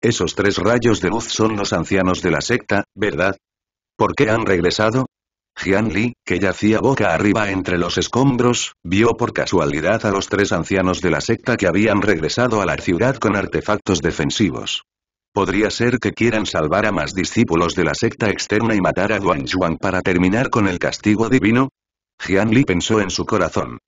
A: Esos 3 rayos de luz son los ancianos de la secta, ¿verdad? ¿Por qué han regresado? Jian Li, que yacía boca arriba entre los escombros, vio por casualidad a los 3 ancianos de la secta que habían regresado a la ciudad con artefactos defensivos. ¿Podría ser que quieran salvar a más discípulos de la secta externa y matar a Duanshuan para terminar con el castigo divino? Jian Li pensó en su corazón.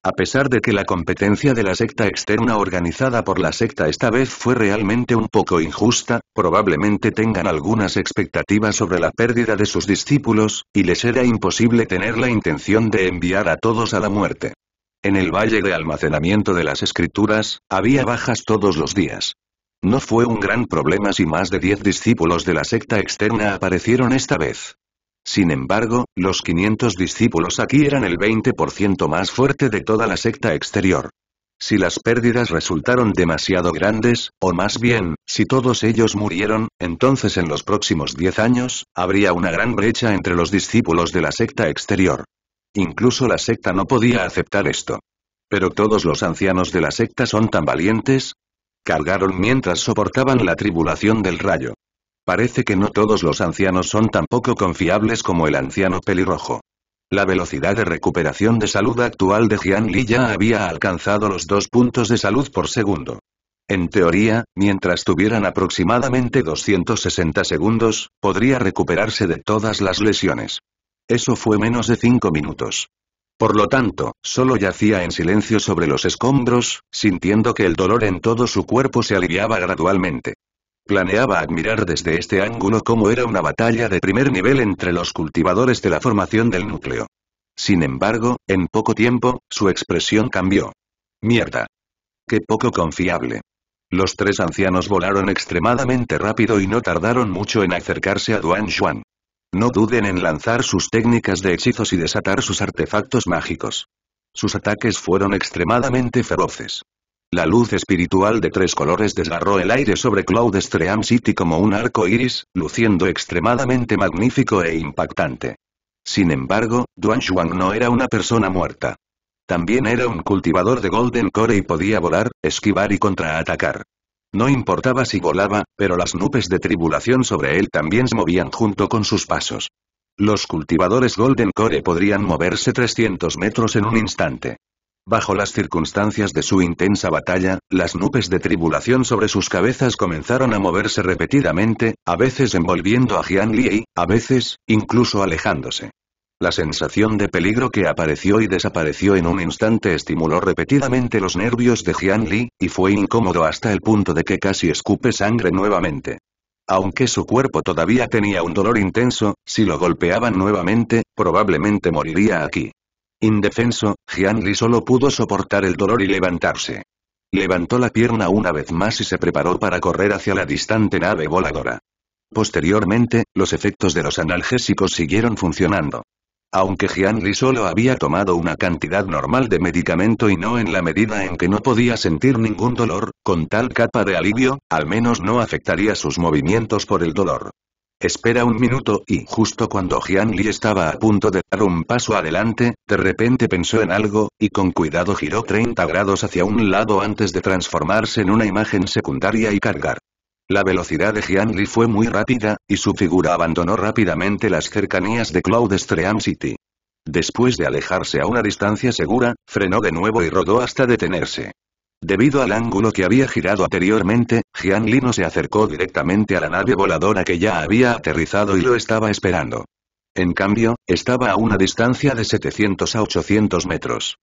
A: A pesar de que la competencia de la secta externa organizada por la secta esta vez fue realmente un poco injusta, probablemente tengan algunas expectativas sobre la pérdida de sus discípulos, y les era imposible tener la intención de enviar a todos a la muerte. En el valle de almacenamiento de las escrituras, había bajas todos los días. No fue un gran problema si más de 10 discípulos de la secta externa aparecieron esta vez. Sin embargo, los 500 discípulos aquí eran el 20% más fuerte de toda la secta exterior. Si las pérdidas resultaron demasiado grandes, o más bien, si todos ellos murieron, entonces en los próximos 10 años, habría una gran brecha entre los discípulos de la secta exterior. Incluso la secta no podía aceptar esto. ¿Pero todos los ancianos de la secta son tan valientes? Cargaron mientras soportaban la tribulación del rayo. Parece que no todos los ancianos son tan poco confiables como el anciano pelirrojo. La velocidad de recuperación de salud actual de Jian Li ya había alcanzado los 2 puntos de salud por segundo. En teoría, mientras tuvieran aproximadamente 260 segundos, podría recuperarse de todas las lesiones. Eso fue menos de 5 minutos. Por lo tanto, solo yacía en silencio sobre los escombros, sintiendo que el dolor en todo su cuerpo se aliviaba gradualmente. Planeaba admirar desde este ángulo cómo era una batalla de primer nivel entre los cultivadores de la formación del núcleo. Sin embargo, en poco tiempo, su expresión cambió. ¡Mierda! ¡Qué poco confiable! Los 3 ancianos volaron extremadamente rápido y no tardaron mucho en acercarse a Duanshuan. No duden en lanzar sus técnicas de hechizos y desatar sus artefactos mágicos. Sus ataques fueron extremadamente feroces. La luz espiritual de 3 colores desgarró el aire sobre Cloudstream City como un arco iris, luciendo extremadamente magnífico e impactante. Sin embargo, Duan Xuan no era una persona muerta. También era un cultivador de Golden Core y podía volar, esquivar y contraatacar. No importaba si volaba, pero las nubes de tribulación sobre él también se movían junto con sus pasos. Los cultivadores Golden Core podrían moverse 300 metros en un instante. Bajo las circunstancias de su intensa batalla, las nubes de tribulación sobre sus cabezas comenzaron a moverse repetidamente, a veces envolviendo a Jian Li y, a veces, incluso alejándose. La sensación de peligro que apareció y desapareció en un instante estimuló repetidamente los nervios de Jian Li, y fue incómodo hasta el punto de que casi escupe sangre nuevamente. Aunque su cuerpo todavía tenía un dolor intenso, si lo golpeaban nuevamente, probablemente moriría aquí. Indefenso, Jian Li solo pudo soportar el dolor y levantarse. Levantó la pierna una vez más y se preparó para correr hacia la distante nave voladora. Posteriormente, los efectos de los analgésicos siguieron funcionando. Aunque Jian Li solo había tomado una cantidad normal de medicamento y no en la medida en que no podía sentir ningún dolor, con tal capa de alivio, al menos no afectaría sus movimientos por el dolor. Espera un minuto, y justo cuando Jian Li estaba a punto de dar un paso adelante, de repente pensó en algo, y con cuidado giró 30 grados hacia un lado antes de transformarse en una imagen secundaria y cargar. La velocidad de Jian Li fue muy rápida, y su figura abandonó rápidamente las cercanías de Cloud Stream City. Después de alejarse a una distancia segura, frenó de nuevo y rodó hasta detenerse. Debido al ángulo que había girado anteriormente, Jian Li no se acercó directamente a la nave voladora que ya había aterrizado y lo estaba esperando. En cambio, estaba a una distancia de 700 a 800 metros.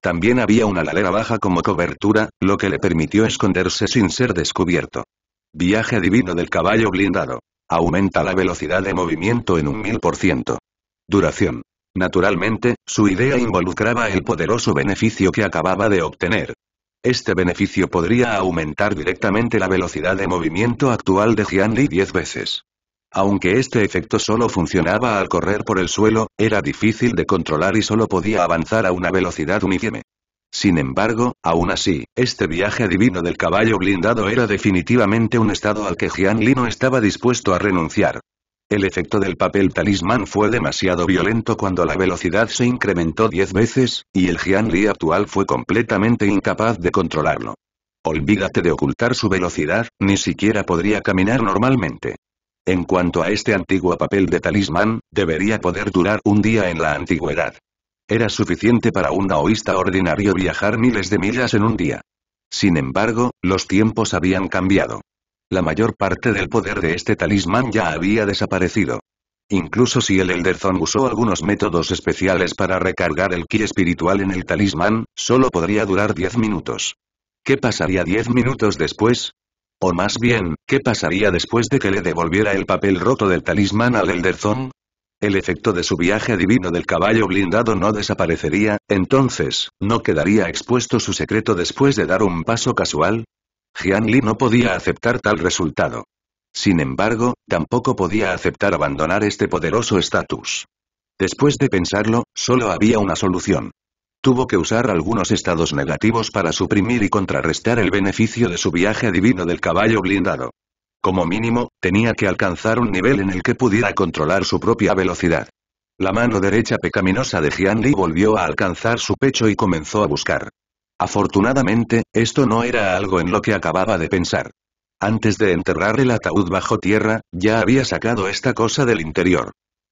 A: También había una ladera baja como cobertura, lo que le permitió esconderse sin ser descubierto. Viaje divino del caballo blindado. Aumenta la velocidad de movimiento en un 1000%. Duración. Naturalmente, su idea involucraba el poderoso beneficio que acababa de obtener. Este beneficio podría aumentar directamente la velocidad de movimiento actual de Jian Li 10 veces. Aunque este efecto solo funcionaba al correr por el suelo, era difícil de controlar y solo podía avanzar a una velocidad uniforme. Sin embargo, aún así, este viaje divino del caballo blindado era definitivamente un estado al que Jian Li no estaba dispuesto a renunciar. El efecto del papel talismán fue demasiado violento cuando la velocidad se incrementó 10 veces, y el Jian Li actual fue completamente incapaz de controlarlo. Olvídate de ocultar su velocidad, ni siquiera podría caminar normalmente. En cuanto a este antiguo papel de talismán, debería poder durar un día en la antigüedad. Era suficiente para un daoísta ordinario viajar miles de millas en un día. Sin embargo, los tiempos habían cambiado. La mayor parte del poder de este talismán ya había desaparecido. Incluso si el Elder Zone usó algunos métodos especiales para recargar el ki espiritual en el talismán, solo podría durar 10 minutos. ¿Qué pasaría 10 minutos después? O más bien, ¿qué pasaría después de que le devolviera el papel roto del talismán al Elder Zone? El efecto de su viaje divino del caballo blindado no desaparecería, entonces, ¿no quedaría expuesto su secreto después de dar un paso casual? Jian Li no podía aceptar tal resultado. Sin embargo, tampoco podía aceptar abandonar este poderoso estatus. Después de pensarlo, solo había una solución. Tuvo que usar algunos estados negativos para suprimir y contrarrestar el beneficio de su viaje divino del caballo blindado. Como mínimo, tenía que alcanzar un nivel en el que pudiera controlar su propia velocidad. La mano derecha pecaminosa de Jian Li volvió a alcanzar su pecho y comenzó a buscar. Afortunadamente, esto no era algo en lo que acababa de pensar. Antes de enterrar el ataúd bajo tierra, ya había sacado esta cosa del interior.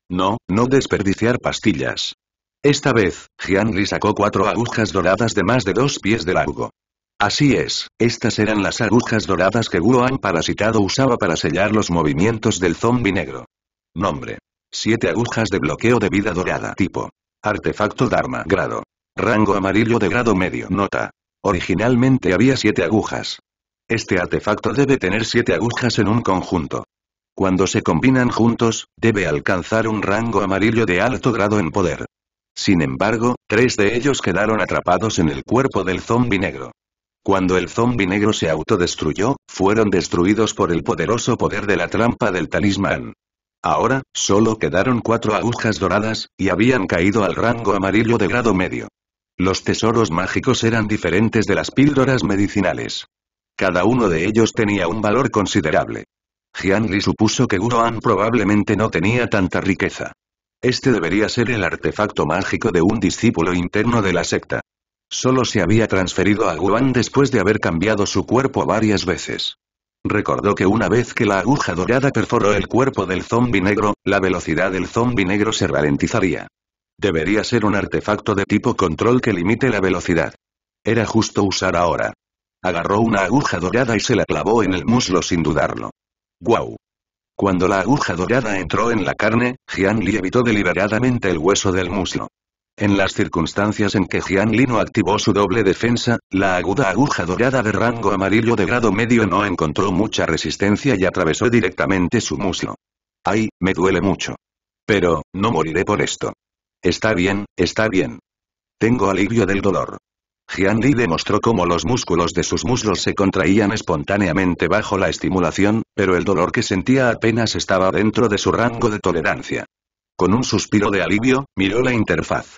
A: No desperdiciar pastillas. Esta vez, Jian Li sacó 4 agujas doradas de más de 2 pies de largo. Así es, estas eran las agujas doradas que Guoan Parasitado usaba para sellar los movimientos del zombi negro. Nombre. 7 agujas de bloqueo de vida dorada. Tipo. Artefacto Dharma. Grado. Rango amarillo de grado medio. Nota. Originalmente había 7 agujas. Este artefacto debe tener 7 agujas en un conjunto. Cuando se combinan juntos, debe alcanzar un rango amarillo de alto grado en poder. Sin embargo, 3 de ellos quedaron atrapados en el cuerpo del zombi negro. Cuando el zombi negro se autodestruyó, fueron destruidos por el poderoso poder de la trampa del talismán. Ahora, solo quedaron 4 agujas doradas, y habían caído al rango amarillo de grado medio. Los tesoros mágicos eran diferentes de las píldoras medicinales. Cada uno de ellos tenía un valor considerable. Jian Li supuso que Guoan probablemente no tenía tanta riqueza. Este debería ser el artefacto mágico de un discípulo interno de la secta. Solo se había transferido a Guan después de haber cambiado su cuerpo varias veces. Recordó que una vez que la aguja dorada perforó el cuerpo del zombi negro, la velocidad del zombi negro se ralentizaría. Debería ser un artefacto de tipo control que limite la velocidad. Era justo usar ahora. Agarró una aguja dorada y se la clavó en el muslo sin dudarlo. ¡Guau! Cuando la aguja dorada entró en la carne, Jian Li evitó deliberadamente el hueso del muslo. En las circunstancias en que Jian Li no activó su doble defensa, la aguda aguja dorada de rango amarillo de grado medio no encontró mucha resistencia y atravesó directamente su muslo. ¡Ay, me duele mucho! Pero, no moriré por esto. Está bien, está bien. Tengo alivio del dolor. Jian Li demostró cómo los músculos de sus muslos se contraían espontáneamente bajo la estimulación, pero el dolor que sentía apenas estaba dentro de su rango de tolerancia. Con un suspiro de alivio, miró la interfaz.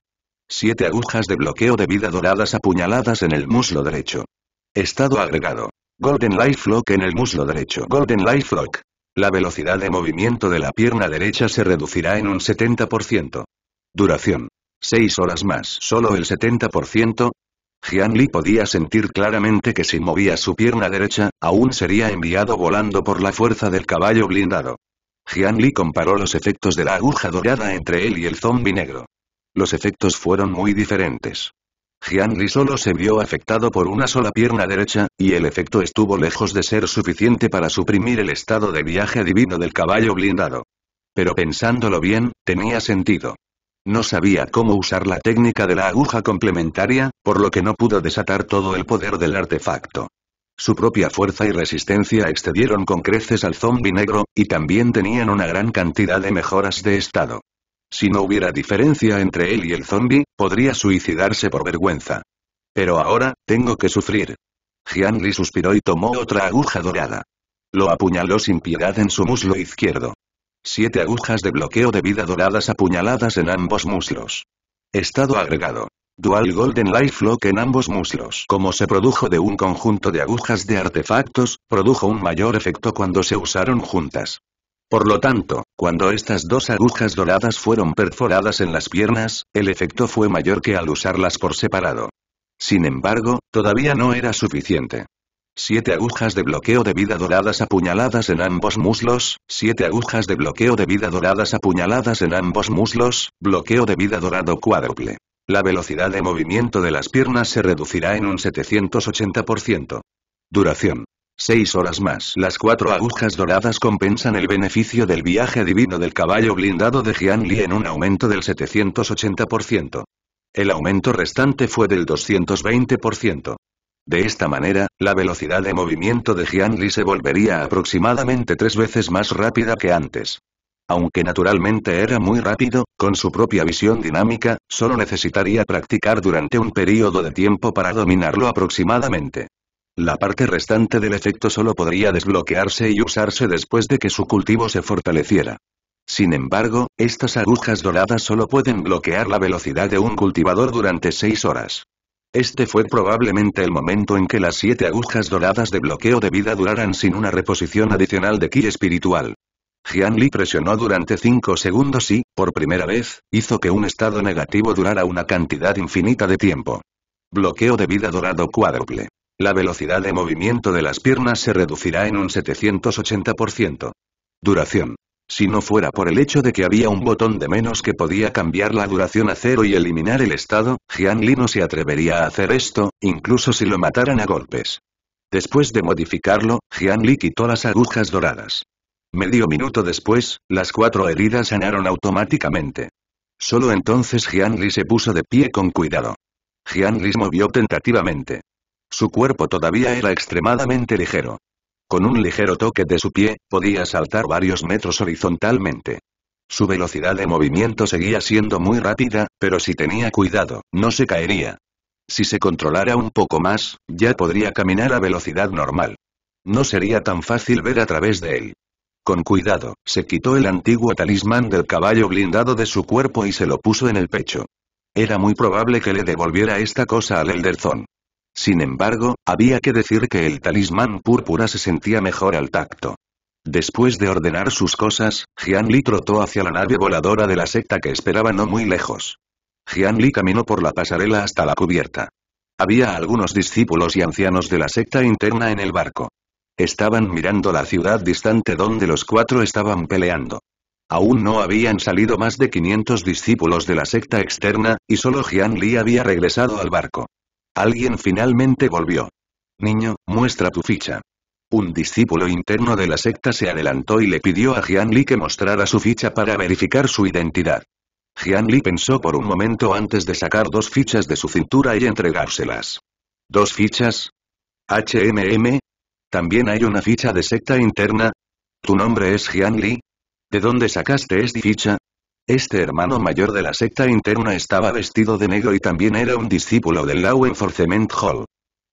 A: 7 agujas de bloqueo de vida doradas apuñaladas en el muslo derecho. Estado agregado. Golden Life Lock en el muslo derecho. Golden Life Lock. La velocidad de movimiento de la pierna derecha se reducirá en un 70%. Duración. 6 horas más. Solo el 70%. Jian Li podía sentir claramente que si movía su pierna derecha, aún sería enviado volando por la fuerza del caballo blindado. Jian Li comparó los efectos de la aguja dorada entre él y el zombi negro. Los efectos fueron muy diferentes. Jian Li solo se vio afectado por una sola pierna derecha, y el efecto estuvo lejos de ser suficiente para suprimir el estado de viaje divino del caballo blindado. Pero pensándolo bien, tenía sentido. No sabía cómo usar la técnica de la aguja complementaria, por lo que no pudo desatar todo el poder del artefacto. Su propia fuerza y resistencia excedieron con creces al zombi negro, y también tenían una gran cantidad de mejoras de estado. Si no hubiera diferencia entre él y el zombi, podría suicidarse por vergüenza. Pero ahora, tengo que sufrir. Jian Li suspiró y tomó otra aguja dorada. Lo apuñaló sin piedad en su muslo izquierdo. 7 agujas de bloqueo de vida doradas apuñaladas en ambos muslos. Estado agregado. Dual Golden Life Lock en ambos muslos. Como se produjo de un conjunto de agujas de artefactos, produjo un mayor efecto cuando se usaron juntas. Por lo tanto, cuando estas dos agujas doradas fueron perforadas en las piernas, el efecto fue mayor que al usarlas por separado. Sin embargo, todavía no era suficiente. 7 agujas de bloqueo de vida doradas apuñaladas en ambos muslos, 7 agujas de bloqueo de vida doradas apuñaladas en ambos muslos, bloqueo de vida dorado cuádruple. La velocidad de movimiento de las piernas se reducirá en un 780%. Duración. 6 horas más. Las 4 agujas doradas compensan el beneficio del viaje divino del caballo blindado de Jian Li en un aumento del 780%. El aumento restante fue del 220%. De esta manera, la velocidad de movimiento de Jian Li se volvería aproximadamente 3 veces más rápida que antes. Aunque naturalmente era muy rápido, con su propia visión dinámica, solo necesitaría practicar durante un periodo de tiempo para dominarlo aproximadamente. La parte restante del efecto solo podría desbloquearse y usarse después de que su cultivo se fortaleciera. Sin embargo, estas agujas doradas solo pueden bloquear la velocidad de un cultivador durante 6 horas. Este fue probablemente el momento en que las 7 agujas doradas de bloqueo de vida duraran sin una reposición adicional de ki espiritual. Jian Li presionó durante 5 segundos y, por primera vez, hizo que un estado negativo durara una cantidad infinita de tiempo. Bloqueo de vida dorado cuádruple. La velocidad de movimiento de las piernas se reducirá en un 780%. Duración. Si no fuera por el hecho de que había un botón de menos que podía cambiar la duración a 0 y eliminar el estado, Jian Li no se atrevería a hacer esto, incluso si lo mataran a golpes. Después de modificarlo, Jian Li quitó las agujas doradas. Medio minuto después, las 4 heridas sanaron automáticamente. Solo entonces Jian Li se puso de pie con cuidado. Jian Li se movió tentativamente. Su cuerpo todavía era extremadamente ligero. Con un ligero toque de su pie, podía saltar varios metros horizontalmente. Su velocidad de movimiento seguía siendo muy rápida, pero si tenía cuidado, no se caería. Si se controlara un poco más, ya podría caminar a velocidad normal. No sería tan fácil ver a través de él. Con cuidado, se quitó el antiguo talismán del caballo blindado de su cuerpo y se lo puso en el pecho. Era muy probable que le devolviera esta cosa al Elderzón. Sin embargo, había que decir que el talismán púrpura se sentía mejor al tacto. Después de ordenar sus cosas, Jian Li trotó hacia la nave voladora de la secta que esperaba no muy lejos. Jian Li caminó por la pasarela hasta la cubierta. Había algunos discípulos y ancianos de la secta interna en el barco. Estaban mirando la ciudad distante donde los cuatro estaban peleando. Aún no habían salido más de 500 discípulos de la secta externa, y solo Jian Li había regresado al barco. Alguien finalmente volvió. Niño, muestra tu ficha. Un discípulo interno de la secta se adelantó y le pidió a Jian Li que mostrara su ficha para verificar su identidad. Jian Li pensó por un momento antes de sacar 2 fichas de su cintura y entregárselas. ¿2 fichas? ¿También hay una ficha de secta interna? ¿Tu nombre es Jian Li? ¿De dónde sacaste esta ficha? Este hermano mayor de la secta interna estaba vestido de negro y también era un discípulo del Law Enforcement Hall.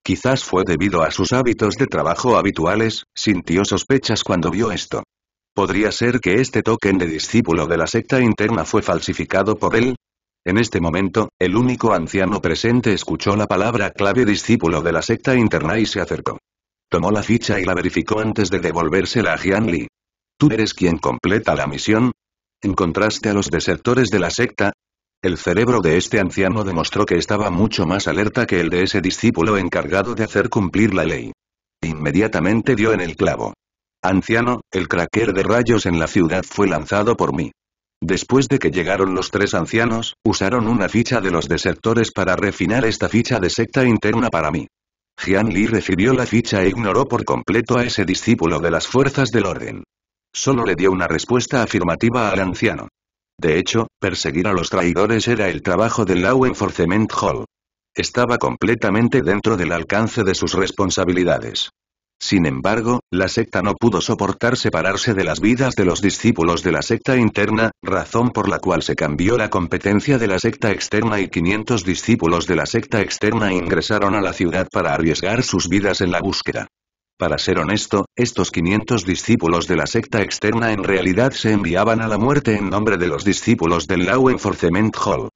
A: Quizás fue debido a sus hábitos de trabajo habituales, sintió sospechas cuando vio esto. ¿Podría ser que este token de discípulo de la secta interna fue falsificado por él? En este momento, el único anciano presente escuchó la palabra clave discípulo de la secta interna y se acercó. Tomó la ficha y la verificó antes de devolvérsela a Jian Li. ¿Tú eres quien completa la misión? ¿Encontraste a los desertores de la secta? El cerebro de este anciano demostró que estaba mucho más alerta que el de ese discípulo encargado de hacer cumplir la ley. Inmediatamente dio en el clavo. Anciano, el cracker de rayos en la ciudad fue lanzado por mí. Después de que llegaron los 3 ancianos, usaron una ficha de los desertores para refinar esta ficha de secta interna para mí. Jian Li recibió la ficha e ignoró por completo a ese discípulo de las fuerzas del orden. Solo le dio una respuesta afirmativa al anciano. De hecho, perseguir a los traidores era el trabajo del Law Enforcement Hall. Estaba completamente dentro del alcance de sus responsabilidades. Sin embargo, la secta no pudo soportar separarse de las vidas de los discípulos de la secta interna, razón por la cual se cambió la competencia de la secta externa y 500 discípulos de la secta externa ingresaron a la ciudad para arriesgar sus vidas en la búsqueda. Para ser honesto, estos 500 discípulos de la secta externa en realidad se enviaban a la muerte en nombre de los discípulos del Law Enforcement Hall.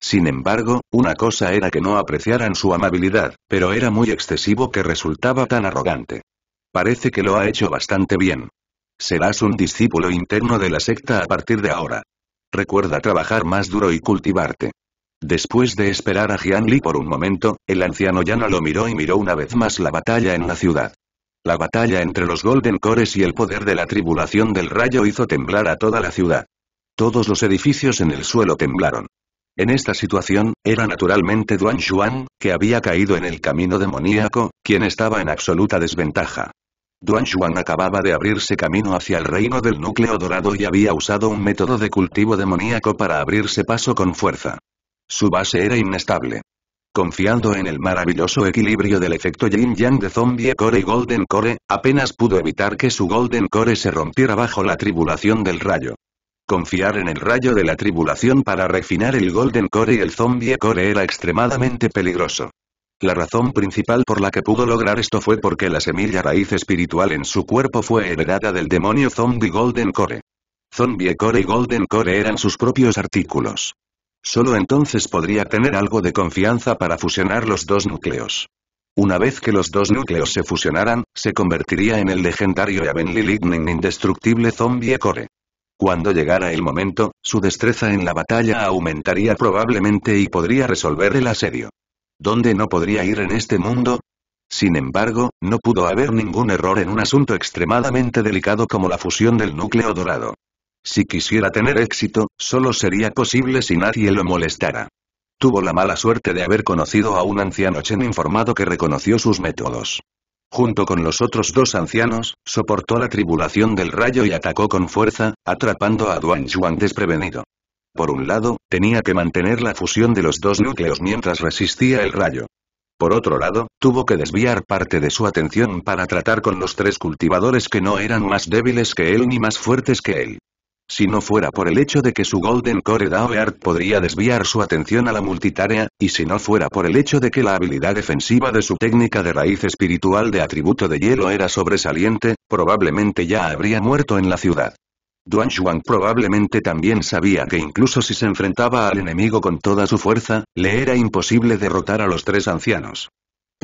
A: Sin embargo, una cosa era que no apreciaran su amabilidad, pero era muy excesivo que resultaba tan arrogante. Parece que lo ha hecho bastante bien. Serás un discípulo interno de la secta a partir de ahora. Recuerda trabajar más duro y cultivarte. Después de esperar a Jian Li por un momento, el anciano ya no lo miró y miró una vez más la batalla en la ciudad. La batalla entre los Golden Cores y el poder de la tribulación del rayo hizo temblar a toda la ciudad. Todos los edificios en el suelo temblaron. En esta situación, era naturalmente Duan Xuan, que había caído en el camino demoníaco, quien estaba en absoluta desventaja. Duan Xuan acababa de abrirse camino hacia el reino del núcleo dorado y había usado un método de cultivo demoníaco para abrirse paso con fuerza. Su base era inestable. Confiando en el maravilloso equilibrio del efecto Yin-Yang de Zombie Core y Golden Core, apenas pudo evitar que su Golden Core se rompiera bajo la tribulación del rayo. Confiar en el rayo de la tribulación para refinar el Golden Core y el Zombie Core era extremadamente peligroso. La razón principal por la que pudo lograr esto fue porque la semilla raíz espiritual en su cuerpo fue heredada del demonio Zombie Golden Core. Zombie Core y Golden Core eran sus propios artículos. Solo entonces podría tener algo de confianza para fusionar los 2 núcleos. Una vez que los 2 núcleos se fusionaran, se convertiría en el legendario y Heavenly Lightning indestructible Zombie Core. Cuando llegara el momento, su destreza en la batalla aumentaría probablemente y podría resolver el asedio. ¿Dónde no podría ir en este mundo? Sin embargo, no pudo haber ningún error en un asunto extremadamente delicado como la fusión del núcleo dorado. Si quisiera tener éxito, solo sería posible si nadie lo molestara. Tuvo la mala suerte de haber conocido a un anciano Chen informado que reconoció sus métodos. Junto con los otros 2 ancianos, soportó la tribulación del rayo y atacó con fuerza, atrapando a Duan Xuan desprevenido. Por un lado, tenía que mantener la fusión de los 2 núcleos mientras resistía el rayo. Por otro lado, tuvo que desviar parte de su atención para tratar con los 3 cultivadores que no eran más débiles que él ni más fuertes que él. Si no fuera por el hecho de que su Golden Core Daoeart podría desviar su atención a la multitarea, y si no fuera por el hecho de que la habilidad defensiva de su técnica de raíz espiritual de atributo de hielo era sobresaliente, probablemente ya habría muerto en la ciudad. Duan Xuan probablemente también sabía que incluso si se enfrentaba al enemigo con toda su fuerza, le era imposible derrotar a los 3 ancianos.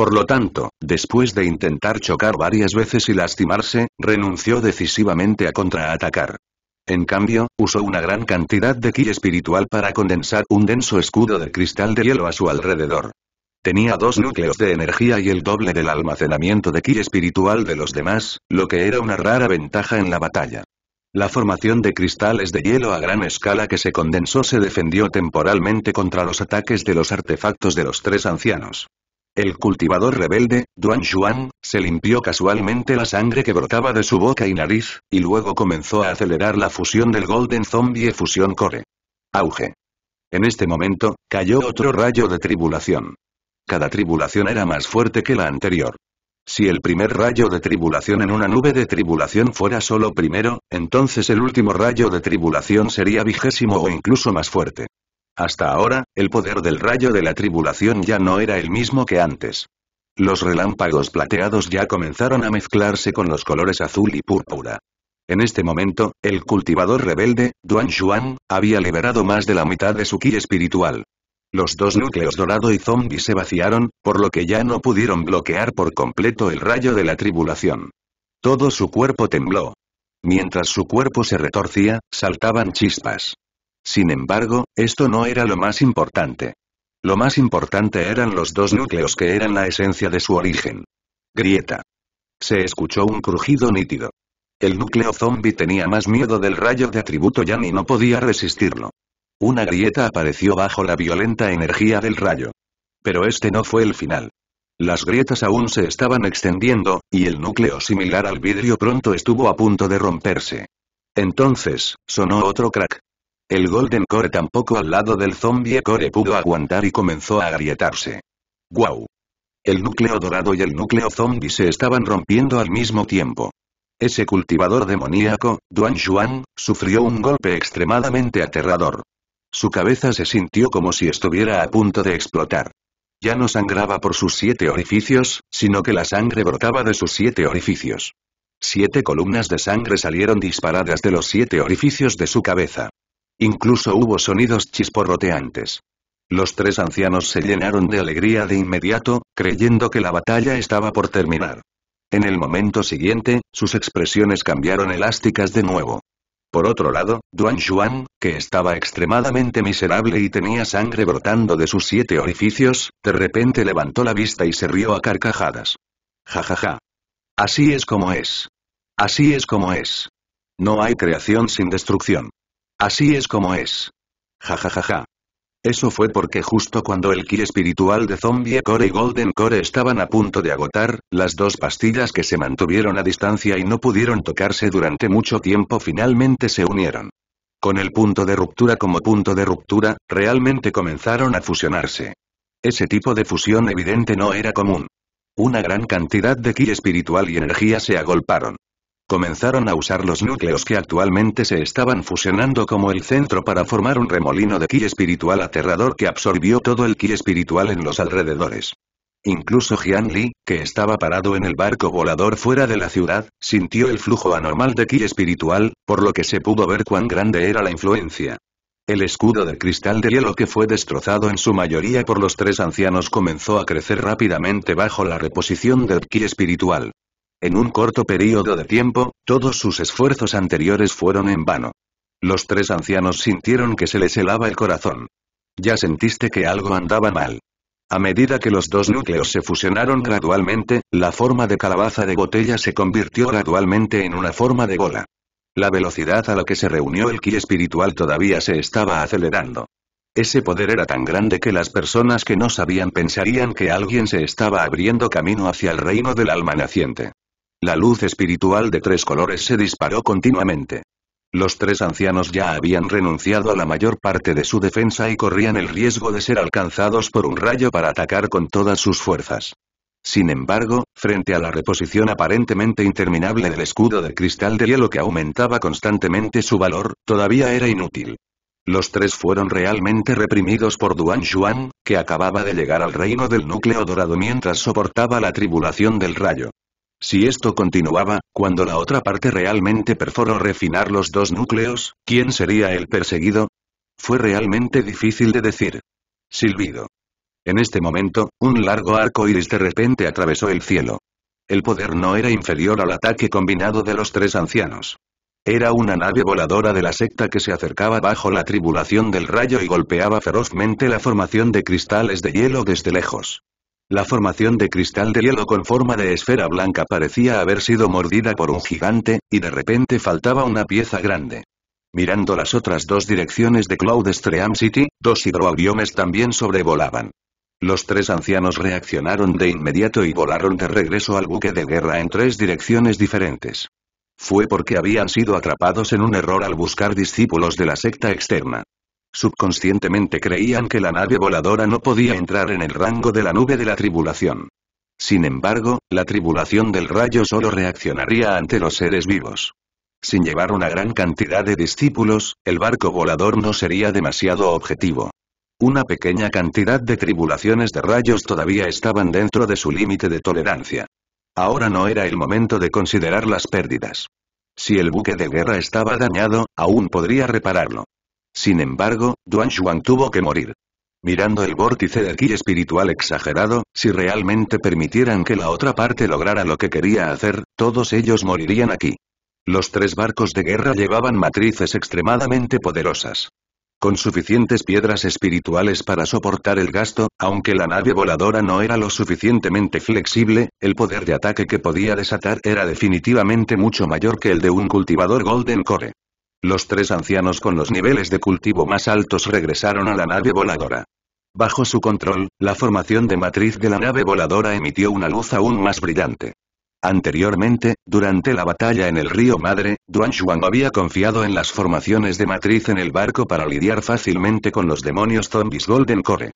A: Por lo tanto, después de intentar chocar varias veces y lastimarse, renunció decisivamente a contraatacar. En cambio, usó una gran cantidad de ki espiritual para condensar un denso escudo de cristal de hielo a su alrededor. Tenía 2 núcleos de energía y el doble del almacenamiento de ki espiritual de los demás, lo que era una rara ventaja en la batalla. La formación de cristales de hielo a gran escala que se condensó se defendió temporalmente contra los ataques de los artefactos de los 3 ancianos. El cultivador rebelde, Duan Xuan, se limpió casualmente la sangre que brotaba de su boca y nariz, y luego comenzó a acelerar la fusión del Golden Zombie Fusion Core. Auge. En este momento, cayó otro rayo de tribulación. Cada tribulación era más fuerte que la anterior. Si el primer rayo de tribulación en una nube de tribulación fuera solo primero, entonces el último rayo de tribulación sería 20º o incluso más fuerte. Hasta ahora, el poder del rayo de la tribulación ya no era el mismo que antes. Los relámpagos plateados ya comenzaron a mezclarse con los colores azul y púrpura. En este momento, el cultivador rebelde, Duan Xuan, había liberado más de la mitad de su ki espiritual. Los 2 núcleos dorado y zombie se vaciaron, por lo que ya no pudieron bloquear por completo el rayo de la tribulación. Todo su cuerpo tembló. Mientras su cuerpo se retorcía, saltaban chispas. Sin embargo, esto no era lo más importante. Lo más importante eran los 2 núcleos que eran la esencia de su origen. Grieta. Se escuchó un crujido nítido. El núcleo zombie tenía más miedo del rayo de atributo Yan y no podía resistirlo. Una grieta apareció bajo la violenta energía del rayo. Pero este no fue el final. Las grietas aún se estaban extendiendo, y el núcleo similar al vidrio pronto estuvo a punto de romperse. Entonces, sonó otro crack. El Golden Core tampoco al lado del Zombie Core pudo aguantar y comenzó a agrietarse. ¡Guau! El núcleo dorado y el núcleo zombie se estaban rompiendo al mismo tiempo. Ese cultivador demoníaco, Duan Xuan, sufrió un golpe extremadamente aterrador. Su cabeza se sintió como si estuviera a punto de explotar. Ya no sangraba por sus 7 orificios, sino que la sangre brotaba de sus 7 orificios. 7 columnas de sangre salieron disparadas de los 7 orificios de su cabeza. Incluso hubo sonidos chisporroteantes. Los 3 ancianos se llenaron de alegría de inmediato, creyendo que la batalla estaba por terminar. En el momento siguiente, sus expresiones cambiaron elásticas de nuevo. Por otro lado, Duan Xuan, que estaba extremadamente miserable y tenía sangre brotando de sus 7 orificios, de repente levantó la vista y se rió a carcajadas. Jajaja. Así es como es. Así es como es. No hay creación sin destrucción. Así es como es. Jajajaja. Eso fue porque justo cuando el ki espiritual de Zombie Core y Golden Core estaban a punto de agotar, las 2 pastillas que se mantuvieron a distancia y no pudieron tocarse durante mucho tiempo finalmente se unieron. Con el punto de ruptura como punto de ruptura, realmente comenzaron a fusionarse. Ese tipo de fusión evidente no era común. Una gran cantidad de ki espiritual y energía se agolparon. Comenzaron a usar los núcleos que actualmente se estaban fusionando como el centro para formar un remolino de ki espiritual aterrador que absorbió todo el ki espiritual en los alrededores. Incluso Jian Li, que estaba parado en el barco volador fuera de la ciudad, sintió el flujo anormal de ki espiritual, por lo que se pudo ver cuán grande era la influencia. El escudo de cristal de hielo que fue destrozado en su mayoría por los 3 ancianos comenzó a crecer rápidamente bajo la reposición del ki espiritual. En un corto período de tiempo, todos sus esfuerzos anteriores fueron en vano. Los 3 ancianos sintieron que se les helaba el corazón. Ya sentiste que algo andaba mal. A medida que los 2 núcleos se fusionaron gradualmente, la forma de calabaza de botella se convirtió gradualmente en una forma de bola. La velocidad a la que se reunió el ki espiritual todavía se estaba acelerando. Ese poder era tan grande que las personas que no sabían pensarían que alguien se estaba abriendo camino hacia el reino del alma naciente. La luz espiritual de 3 colores se disparó continuamente. Los 3 ancianos ya habían renunciado a la mayor parte de su defensa y corrían el riesgo de ser alcanzados por un rayo para atacar con todas sus fuerzas. Sin embargo, frente a la reposición aparentemente interminable del escudo de cristal de hielo que aumentaba constantemente su valor, todavía era inútil. Los 3 fueron realmente reprimidos por Duan Xuan, que acababa de llegar al reino del núcleo dorado mientras soportaba la tribulación del rayo. Si esto continuaba, cuando la otra parte realmente perforó refinar los 2 núcleos, ¿quién sería el perseguido? Fue realmente difícil de decir. Silbido. En este momento, un largo arco iris de repente atravesó el cielo. El poder no era inferior al ataque combinado de los tres ancianos. Era una nave voladora de la secta que se acercaba bajo la tribulación del rayo y golpeaba ferozmente la formación de cristales de hielo desde lejos. La formación de cristal de hielo con forma de esfera blanca parecía haber sido mordida por un gigante, y de repente faltaba una pieza grande. Mirando las otras dos direcciones de Cloud Stream City, dos hidroaviones también sobrevolaban. Los tres ancianos reaccionaron de inmediato y volaron de regreso al buque de guerra en tres direcciones diferentes. Fue porque habían sido atrapados en un error al buscar discípulos de la secta externa. Subconscientemente creían que la nave voladora no podía entrar en el rango de la nube de la tribulación. Sin embargo, la tribulación del rayo solo reaccionaría ante los seres vivos. Sin llevar una gran cantidad de discípulos, el barco volador no sería demasiado objetivo. Una pequeña cantidad de tribulaciones de rayos todavía estaban dentro de su límite de tolerancia. Ahora no era el momento de considerar las pérdidas. Si el buque de guerra estaba dañado, aún podría repararlo. Sin embargo, Duan Xuan tuvo que morir. Mirando el vórtice de ki espiritual exagerado, si realmente permitieran que la otra parte lograra lo que quería hacer, todos ellos morirían aquí. Los tres barcos de guerra llevaban matrices extremadamente poderosas. Con suficientes piedras espirituales para soportar el gasto, aunque la nave voladora no era lo suficientemente flexible, el poder de ataque que podía desatar era definitivamente mucho mayor que el de un cultivador Golden Core. Los tres ancianos con los niveles de cultivo más altos regresaron a la nave voladora. Bajo su control, la formación de matriz de la nave voladora emitió una luz aún más brillante. Anteriormente, durante la batalla en el río Madre, Duan Xuan había confiado en las formaciones de matriz en el barco para lidiar fácilmente con los demonios zombies Golden Core.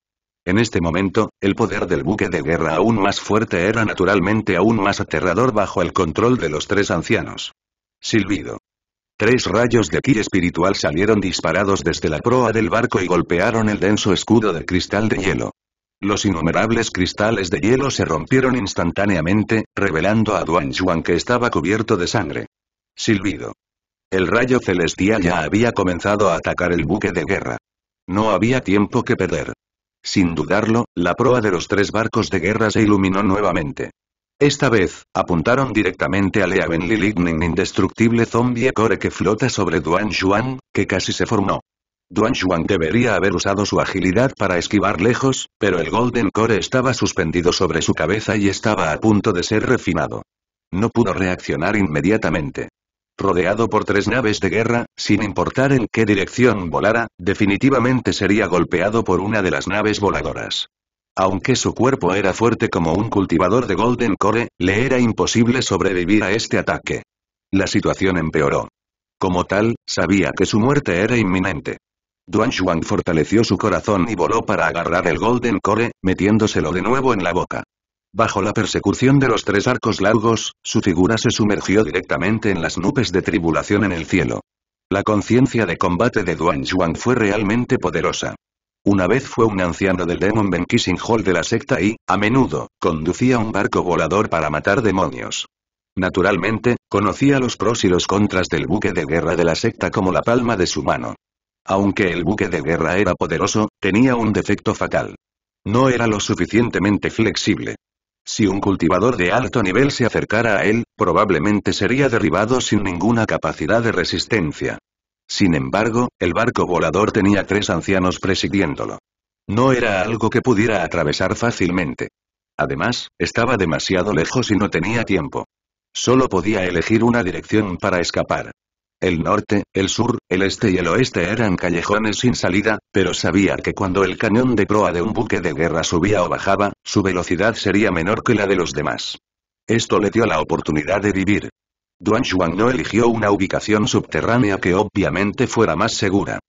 A: En este momento, el poder del buque de guerra aún más fuerte era naturalmente aún más aterrador bajo el control de los tres ancianos. Silbido. 3 rayos de ki espiritual salieron disparados desde la proa del barco y golpearon el denso escudo de cristal de hielo. Los innumerables cristales de hielo se rompieron instantáneamente, revelando a Duan Xuan que estaba cubierto de sangre. Silbido. El rayo celestial ya había comenzado a atacar el buque de guerra. No había tiempo que perder. Sin dudarlo, la proa de los 3 barcos de guerra se iluminó nuevamente. Esta vez, apuntaron directamente al Evenly Lightning indestructible zombie core que flota sobre Duan Xuan, que casi se formó. Duan Xuan debería haber usado su agilidad para esquivar lejos, pero el Golden Core estaba suspendido sobre su cabeza y estaba a punto de ser refinado. No pudo reaccionar inmediatamente. Rodeado por 3 naves de guerra, sin importar en qué dirección volara, definitivamente sería golpeado por una de las naves voladoras. Aunque su cuerpo era fuerte como un cultivador de Golden Core, le era imposible sobrevivir a este ataque. La situación empeoró. Como tal, sabía que su muerte era inminente. Duan Xuan fortaleció su corazón y voló para agarrar el Golden Core, metiéndoselo de nuevo en la boca. Bajo la persecución de los 3 arcos largos, su figura se sumergió directamente en las nubes de tribulación en el cielo. La conciencia de combate de Duan Xuan fue realmente poderosa. Una vez fue un anciano del Demon Ben Kissing Hall de la secta y, a menudo, conducía un barco volador para matar demonios. Naturalmente, conocía los pros y los contras del buque de guerra de la secta como la palma de su mano. Aunque el buque de guerra era poderoso, tenía un defecto fatal. No era lo suficientemente flexible. Si un cultivador de alto nivel se acercara a él, probablemente sería derribado sin ninguna capacidad de resistencia. Sin embargo, el barco volador tenía 3 ancianos presidiéndolo. No era algo que pudiera atravesar fácilmente. Además, estaba demasiado lejos y no tenía tiempo. Solo podía elegir una dirección para escapar. El norte, el sur, el este y el oeste eran callejones sin salida, pero sabía que cuando el cañón de proa de un buque de guerra subía o bajaba, su velocidad sería menor que la de los demás. Esto le dio la oportunidad de vivir. Duan Xuan no eligió una ubicación subterránea que obviamente fuera más segura.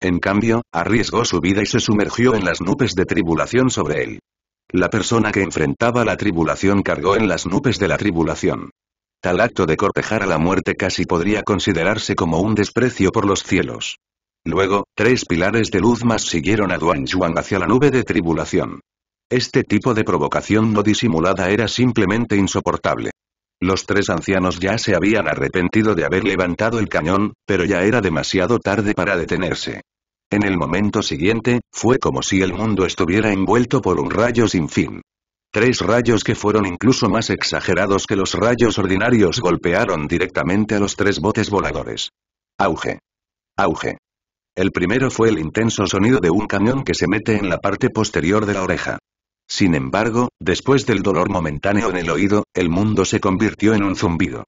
A: En cambio, arriesgó su vida y se sumergió en las nubes de tribulación sobre él. La persona que enfrentaba la tribulación cargó en las nubes de la tribulación. Tal acto de cortejar a la muerte casi podría considerarse como un desprecio por los cielos. Luego, 3 pilares de luz más siguieron a Duan Xuan hacia la nube de tribulación. Este tipo de provocación no disimulada era simplemente insoportable. Los 3 ancianos ya se habían arrepentido de haber levantado el cañón, pero ya era demasiado tarde para detenerse. En el momento siguiente, fue como si el mundo estuviera envuelto por un rayo sin fin. 3 rayos que fueron incluso más exagerados que los rayos ordinarios golpearon directamente a los 3 botes voladores. Auge. Auge. El primero fue el intenso sonido de un cañón que se mete en la parte posterior de la oreja. Sin embargo, después del dolor momentáneo en el oído, el mundo se convirtió en un zumbido.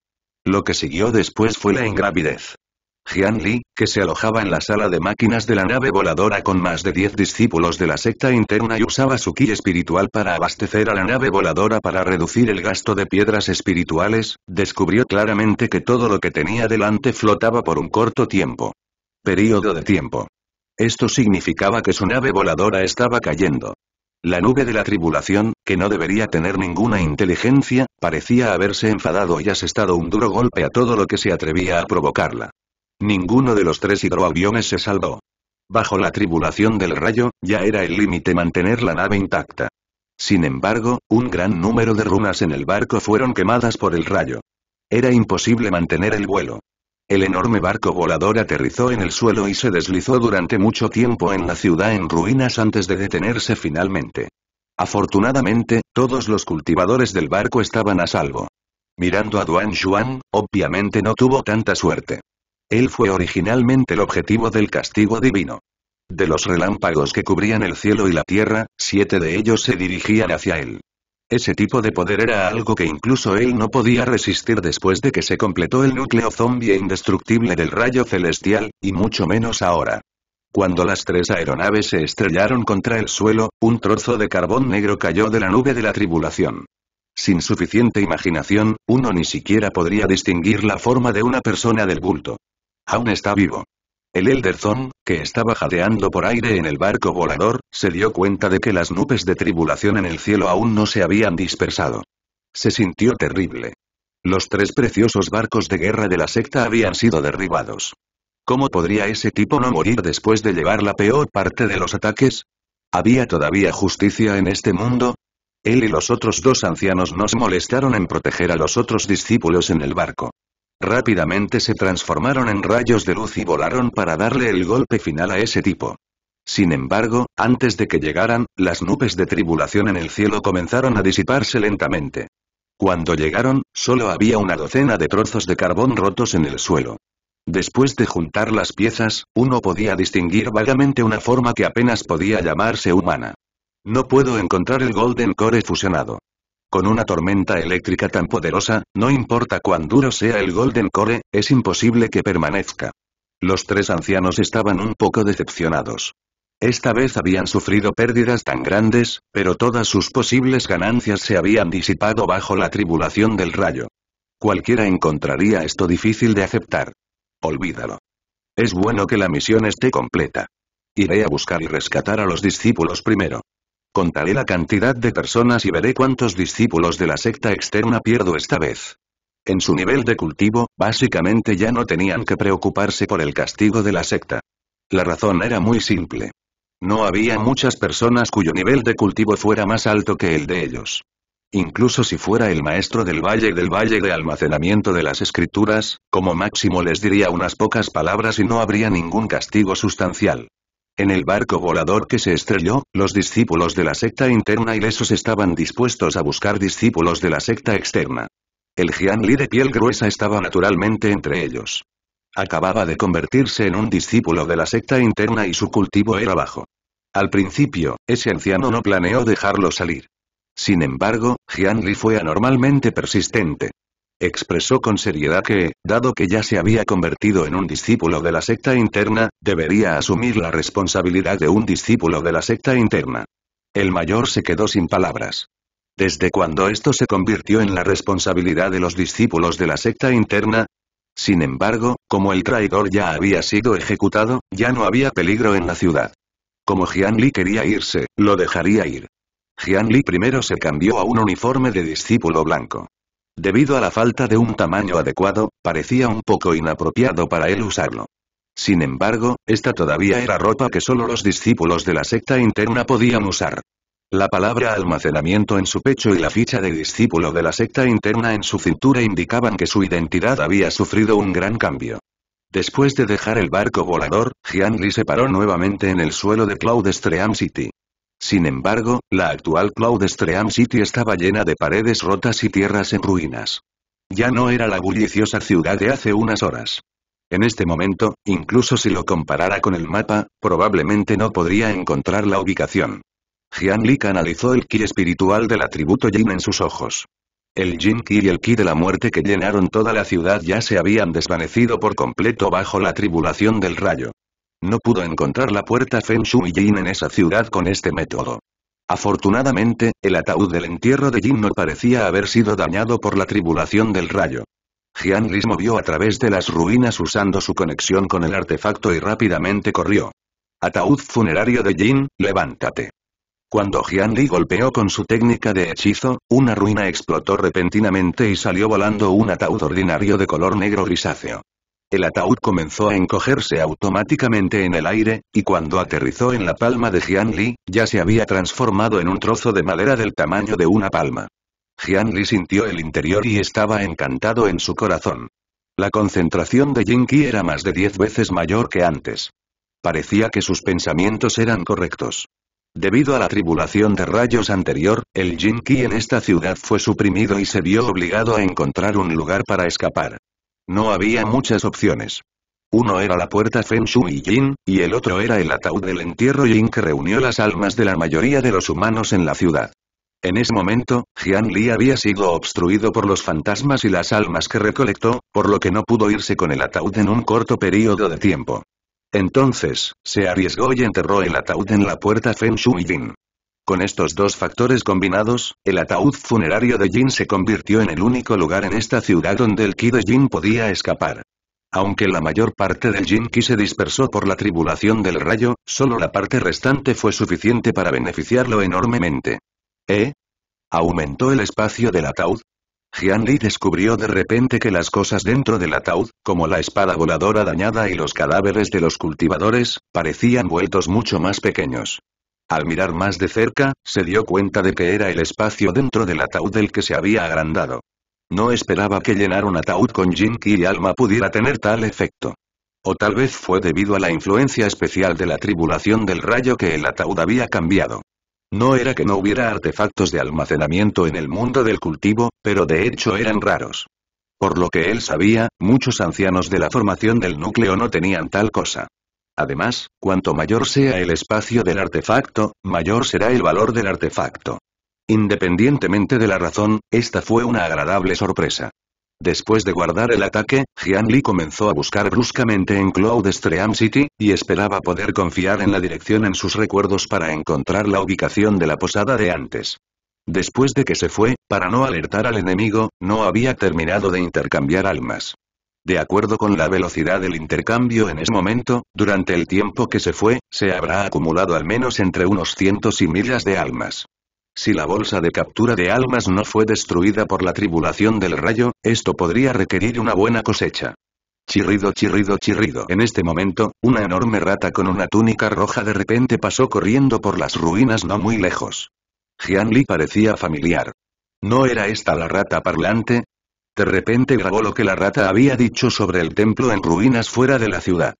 A: Lo que siguió después fue la ingravidez. Jian Li, que se alojaba en la sala de máquinas de la nave voladora con más de 10 discípulos de la secta interna y usaba su ki espiritual para abastecer a la nave voladora para reducir el gasto de piedras espirituales, descubrió claramente que todo lo que tenía delante flotaba por un corto tiempo. Período de tiempo. Esto significaba que su nave voladora estaba cayendo. La nube de la tribulación, que no debería tener ninguna inteligencia, parecía haberse enfadado y asestado un duro golpe a todo lo que se atrevía a provocarla. Ninguno de los 3 hidroaviones se salvó. Bajo la tribulación del rayo, ya era el límite mantener la nave intacta. Sin embargo, un gran número de runas en el barco fueron quemadas por el rayo. Era imposible mantener el vuelo. El enorme barco volador aterrizó en el suelo y se deslizó durante mucho tiempo en la ciudad en ruinas antes de detenerse finalmente. Afortunadamente, todos los cultivadores del barco estaban a salvo. Mirando a Duan Xuan, obviamente no tuvo tanta suerte. Él fue originalmente el objetivo del castigo divino. De los relámpagos que cubrían el cielo y la tierra, 7 de ellos se dirigían hacia él. Ese tipo de poder era algo que incluso él no podía resistir después de que se completó el núcleo zombie indestructible del rayo celestial, y mucho menos ahora. Cuando las 3 aeronaves se estrellaron contra el suelo, un trozo de carbón negro cayó de la nube de la tribulación. Sin suficiente imaginación, uno ni siquiera podría distinguir la forma de una persona del bulto. Aún está vivo. El Elder Zone, que estaba jadeando por aire en el barco volador, se dio cuenta de que las nubes de tribulación en el cielo aún no se habían dispersado. Se sintió terrible. Los 3 preciosos barcos de guerra de la secta habían sido derribados. ¿Cómo podría ese tipo no morir después de llevar la peor parte de los ataques? ¿Había todavía justicia en este mundo? Él y los otros 2 ancianos no se molestaron en proteger a los otros discípulos en el barco. Rápidamente se transformaron en rayos de luz y volaron para darle el golpe final a ese tipo. Sin embargo, antes de que llegaran, las nubes de tribulación en el cielo comenzaron a disiparse lentamente. Cuando llegaron, solo había una docena de trozos de carbón rotos en el suelo. Después de juntar las piezas, uno podía distinguir vagamente una forma que apenas podía llamarse humana. No puedo encontrar el Golden Core fusionado. Con una tormenta eléctrica tan poderosa, no importa cuán duro sea el Golden Core, es imposible que permanezca. Los 3 ancianos estaban un poco decepcionados. Esta vez habían sufrido pérdidas tan grandes, pero todas sus posibles ganancias se habían disipado bajo la tribulación del rayo. Cualquiera encontraría esto difícil de aceptar. Olvídalo. Es bueno que la misión esté completa. Iré a buscar y rescatar a los discípulos primero. Contaré la cantidad de personas y veré cuántos discípulos de la secta externa pierdo esta vez. En su nivel de cultivo, básicamente ya no tenían que preocuparse por el castigo de la secta. La razón era muy simple. No había muchas personas cuyo nivel de cultivo fuera más alto que el de ellos. Incluso si fuera el maestro del valle de almacenamiento de las escrituras, como máximo les diría unas pocas palabras y no habría ningún castigo sustancial. En el barco volador que se estrelló, los discípulos de la secta interna ilesos estaban dispuestos a buscar discípulos de la secta externa. El Jian Li de piel gruesa estaba naturalmente entre ellos. Acababa de convertirse en un discípulo de la secta interna y su cultivo era bajo. Al principio, ese anciano no planeó dejarlo salir. Sin embargo, Jian Li fue anormalmente persistente. Expresó con seriedad que, dado que ya se había convertido en un discípulo de la secta interna, debería asumir la responsabilidad de un discípulo de la secta interna. El mayor se quedó sin palabras. ¿Desde cuándo esto se convirtió en la responsabilidad de los discípulos de la secta interna? Sin embargo, como el traidor ya había sido ejecutado, ya no había peligro en la ciudad. Como Jian Li quería irse, lo dejaría ir. Jian Li primero se cambió a un uniforme de discípulo blanco. Debido a la falta de un tamaño adecuado, parecía un poco inapropiado para él usarlo. Sin embargo, esta todavía era ropa que solo los discípulos de la secta interna podían usar. La palabra almacenamiento en su pecho y la ficha de discípulo de la secta interna en su cintura indicaban que su identidad había sufrido un gran cambio. Después de dejar el barco volador, Jian Li se paró nuevamente en el suelo de Cloudstream City. Sin embargo, la actual Cloudstream City estaba llena de paredes rotas y tierras en ruinas. Ya no era la bulliciosa ciudad de hace unas horas. En este momento, incluso si lo comparara con el mapa, probablemente no podría encontrar la ubicación. Jian Li canalizó el ki espiritual del atributo Yin en sus ojos. El Jin Ki y el Ki de la muerte que llenaron toda la ciudad ya se habían desvanecido por completo bajo la tribulación del rayo. No pudo encontrar la puerta Feng Shui Yin en esa ciudad con este método. Afortunadamente, el ataúd del entierro de Jin no parecía haber sido dañado por la tribulación del rayo. Jian Li movió a través de las ruinas usando su conexión con el artefacto y rápidamente corrió. Ataúd funerario de Jin, levántate. Cuando Jian Li golpeó con su técnica de hechizo, una ruina explotó repentinamente y salió volando un ataúd ordinario de color negro grisáceo. El ataúd comenzó a encogerse automáticamente en el aire, y cuando aterrizó en la palma de Jian Li, ya se había transformado en un trozo de madera del tamaño de una palma. Jian Li sintió el interior y estaba encantado en su corazón. La concentración de Jin Ki era más de 10 veces mayor que antes. Parecía que sus pensamientos eran correctos. Debido a la tribulación de rayos anterior, el Jin Ki en esta ciudad fue suprimido y se vio obligado a encontrar un lugar para escapar. No había muchas opciones. Uno era la puerta Feng Shui Yin, y el otro era el ataúd del entierro Yin que reunió las almas de la mayoría de los humanos en la ciudad. En ese momento, Jian Li había sido obstruido por los fantasmas y las almas que recolectó, por lo que no pudo irse con el ataúd en un corto periodo de tiempo. Entonces, se arriesgó y enterró el ataúd en la puerta Feng Shui Yin. Con estos dos factores combinados, el ataúd funerario de Jin se convirtió en el único lugar en esta ciudad donde el ki de Jin podía escapar. Aunque la mayor parte del Jin Ki se dispersó por la tribulación del rayo, solo la parte restante fue suficiente para beneficiarlo enormemente. ¿Aumentó el espacio del ataúd? Jian Li descubrió de repente que las cosas dentro del ataúd, como la espada voladora dañada y los cadáveres de los cultivadores, parecían vueltos mucho más pequeños. Al mirar más de cerca, se dio cuenta de que era el espacio dentro del ataúd el que se había agrandado. No esperaba que llenar un ataúd con Jin Ki y alma pudiera tener tal efecto. O tal vez fue debido a la influencia especial de la tribulación del rayo que el ataúd había cambiado. No era que no hubiera artefactos de almacenamiento en el mundo del cultivo, pero de hecho eran raros. Por lo que él sabía, muchos ancianos de la formación del núcleo no tenían tal cosa. Además, cuanto mayor sea el espacio del artefacto, mayor será el valor del artefacto. Independientemente de la razón, esta fue una agradable sorpresa. Después de guardar el ataque, Jian Li comenzó a buscar bruscamente en Cloudstream City, y esperaba poder confiar en la dirección en sus recuerdos para encontrar la ubicación de la posada de antes. Después de que se fue, para no alertar al enemigo, no había terminado de intercambiar almas. De acuerdo con la velocidad del intercambio en ese momento, durante el tiempo que se fue, se habrá acumulado al menos entre unos cientos y miles de almas. Si la bolsa de captura de almas no fue destruida por la tribulación del rayo, esto podría requerir una buena cosecha. Chirrido, chirrido, chirrido. En este momento, una enorme rata con una túnica roja de repente pasó corriendo por las ruinas no muy lejos. Jian Li parecía familiar. ¿No era esta la rata parlante? De repente grabó lo que la rata había dicho sobre el templo en ruinas fuera de la ciudad.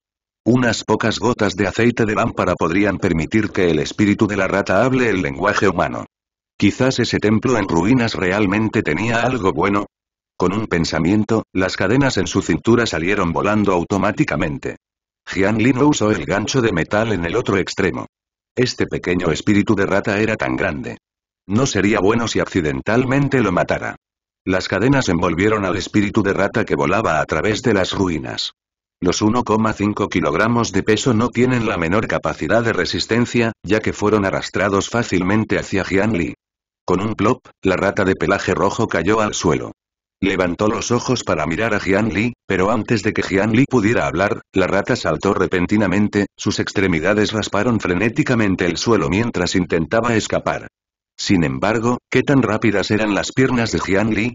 A: Unas pocas gotas de aceite de lámpara podrían permitir que el espíritu de la rata hable el lenguaje humano. Quizás ese templo en ruinas realmente tenía algo bueno. Con un pensamiento, las cadenas en su cintura salieron volando automáticamente. Jian Li no usó el gancho de metal en el otro extremo. Este pequeño espíritu de rata era tan grande. No sería bueno si accidentalmente lo matara. Las cadenas envolvieron al espíritu de rata que volaba a través de las ruinas. Los 1,5 kilogramos de peso no tienen la menor capacidad de resistencia, ya que fueron arrastrados fácilmente hacia Jian Li. Con un plop, la rata de pelaje rojo cayó al suelo. Levantó los ojos para mirar a Jian Li, pero antes de que Jian Li pudiera hablar, la rata saltó repentinamente, sus extremidades rasparon frenéticamente el suelo mientras intentaba escapar. Sin embargo, ¿qué tan rápidas eran las piernas de Jian Li?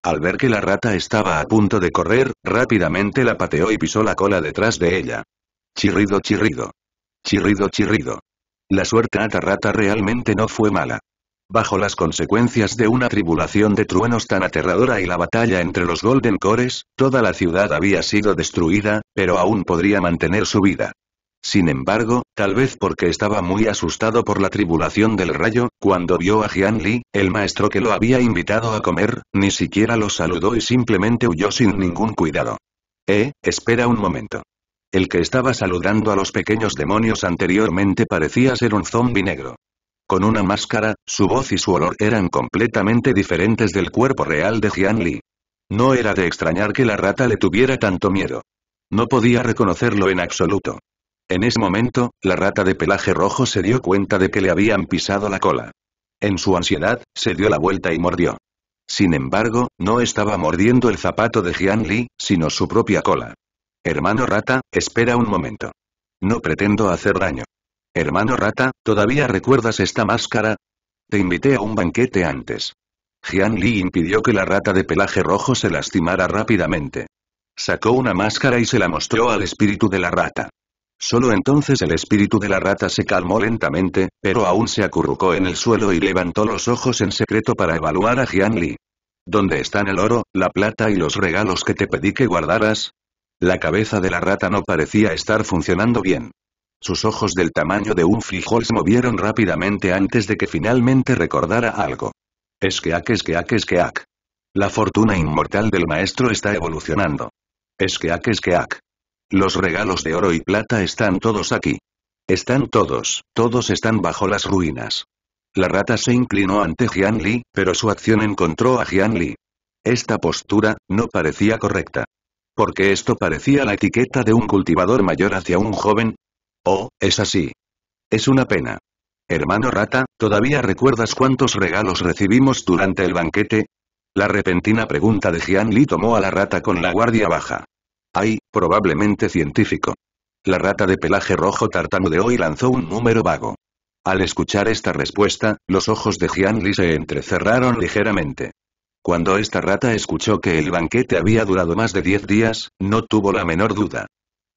A: Al ver que la rata estaba a punto de correr, rápidamente la pateó y pisó la cola detrás de ella. Chirrido, chirrido. Chirrido, chirrido. La suerte a esta rata realmente no fue mala. Bajo las consecuencias de una tribulación de truenos tan aterradora y la batalla entre los Golden Cores, toda la ciudad había sido destruida, pero aún podría mantener su vida. Sin embargo, tal vez porque estaba muy asustado por la tribulación del rayo, cuando vio a Jian Li, el maestro que lo había invitado a comer, ni siquiera lo saludó y simplemente huyó sin ningún cuidado. Espera un momento. El que estaba saludando a los pequeños demonios anteriormente parecía ser un zombi negro. Con una máscara, su voz y su olor eran completamente diferentes del cuerpo real de Jian Li. No era de extrañar que la rata le tuviera tanto miedo. No podía reconocerlo en absoluto. En ese momento, la rata de pelaje rojo se dio cuenta de que le habían pisado la cola. En su ansiedad, se dio la vuelta y mordió. Sin embargo, no estaba mordiendo el zapato de Jian Li, sino su propia cola. Hermano rata, espera un momento. No pretendo hacer daño. Hermano rata, ¿todavía recuerdas esta máscara? Te invité a un banquete antes. Jian Li impidió que la rata de pelaje rojo se lastimara rápidamente. Sacó una máscara y se la mostró al espíritu de la rata. Solo entonces el espíritu de la rata se calmó lentamente, pero aún se acurrucó en el suelo y levantó los ojos en secreto para evaluar a Jian Li. ¿Dónde están el oro, la plata y los regalos que te pedí que guardaras? La cabeza de la rata no parecía estar funcionando bien. Sus ojos del tamaño de un frijol se movieron rápidamente antes de que finalmente recordara algo. Esqueak. La fortuna inmortal del maestro está evolucionando. Esqueak. Los regalos de oro y plata están todos aquí. Están todos están bajo las ruinas. La rata se inclinó ante Jian Li, pero su acción encontró a Jian Li. Esta postura, no parecía correcta. Porque esto parecía la etiqueta de un cultivador mayor hacia un joven. Oh, es así. Es una pena. Hermano rata, ¿todavía recuerdas cuántos regalos recibimos durante el banquete? La repentina pregunta de Jian Li tomó a la rata con la guardia baja. Probablemente científico. La rata de pelaje rojo tartamudeó y lanzó un número vago. Al escuchar esta respuesta, los ojos de Jian Li se entrecerraron ligeramente. Cuando esta rata escuchó que el banquete había durado más de 10 días, no tuvo la menor duda.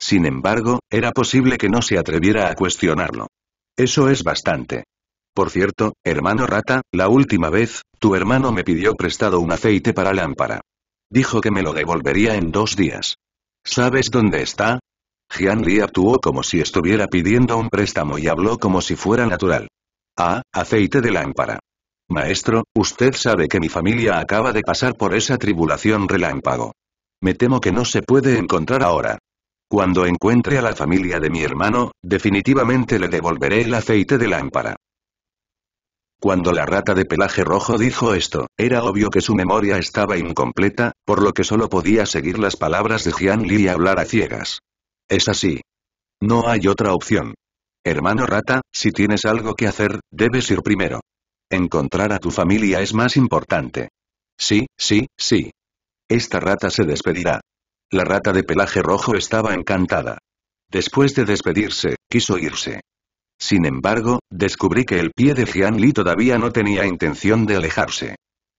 A: Sin embargo, era posible que no se atreviera a cuestionarlo. Eso es bastante. Por cierto, hermano rata, la última vez, tu hermano me pidió prestado un aceite para lámpara. Dijo que me lo devolvería en 2 días. ¿Sabes dónde está? Jian Li actuó como si estuviera pidiendo un préstamo y habló como si fuera natural. Aceite de lámpara. Maestro, usted sabe que mi familia acaba de pasar por esa tribulación relámpago. Me temo que no se puede encontrar ahora. Cuando encuentre a la familia de mi hermano, definitivamente le devolveré el aceite de lámpara. Cuando la rata de pelaje rojo dijo esto, era obvio que su memoria estaba incompleta, por lo que solo podía seguir las palabras de Jian Li y hablar a ciegas. Es así. No hay otra opción. Hermano rata, si tienes algo que hacer, debes ir primero. Encontrar a tu familia es más importante. Sí. Esta rata se despedirá. La rata de pelaje rojo estaba encantada. Después de despedirse, quiso irse. Sin embargo, descubrí que el pie de Jian Li todavía no tenía intención de alejarse.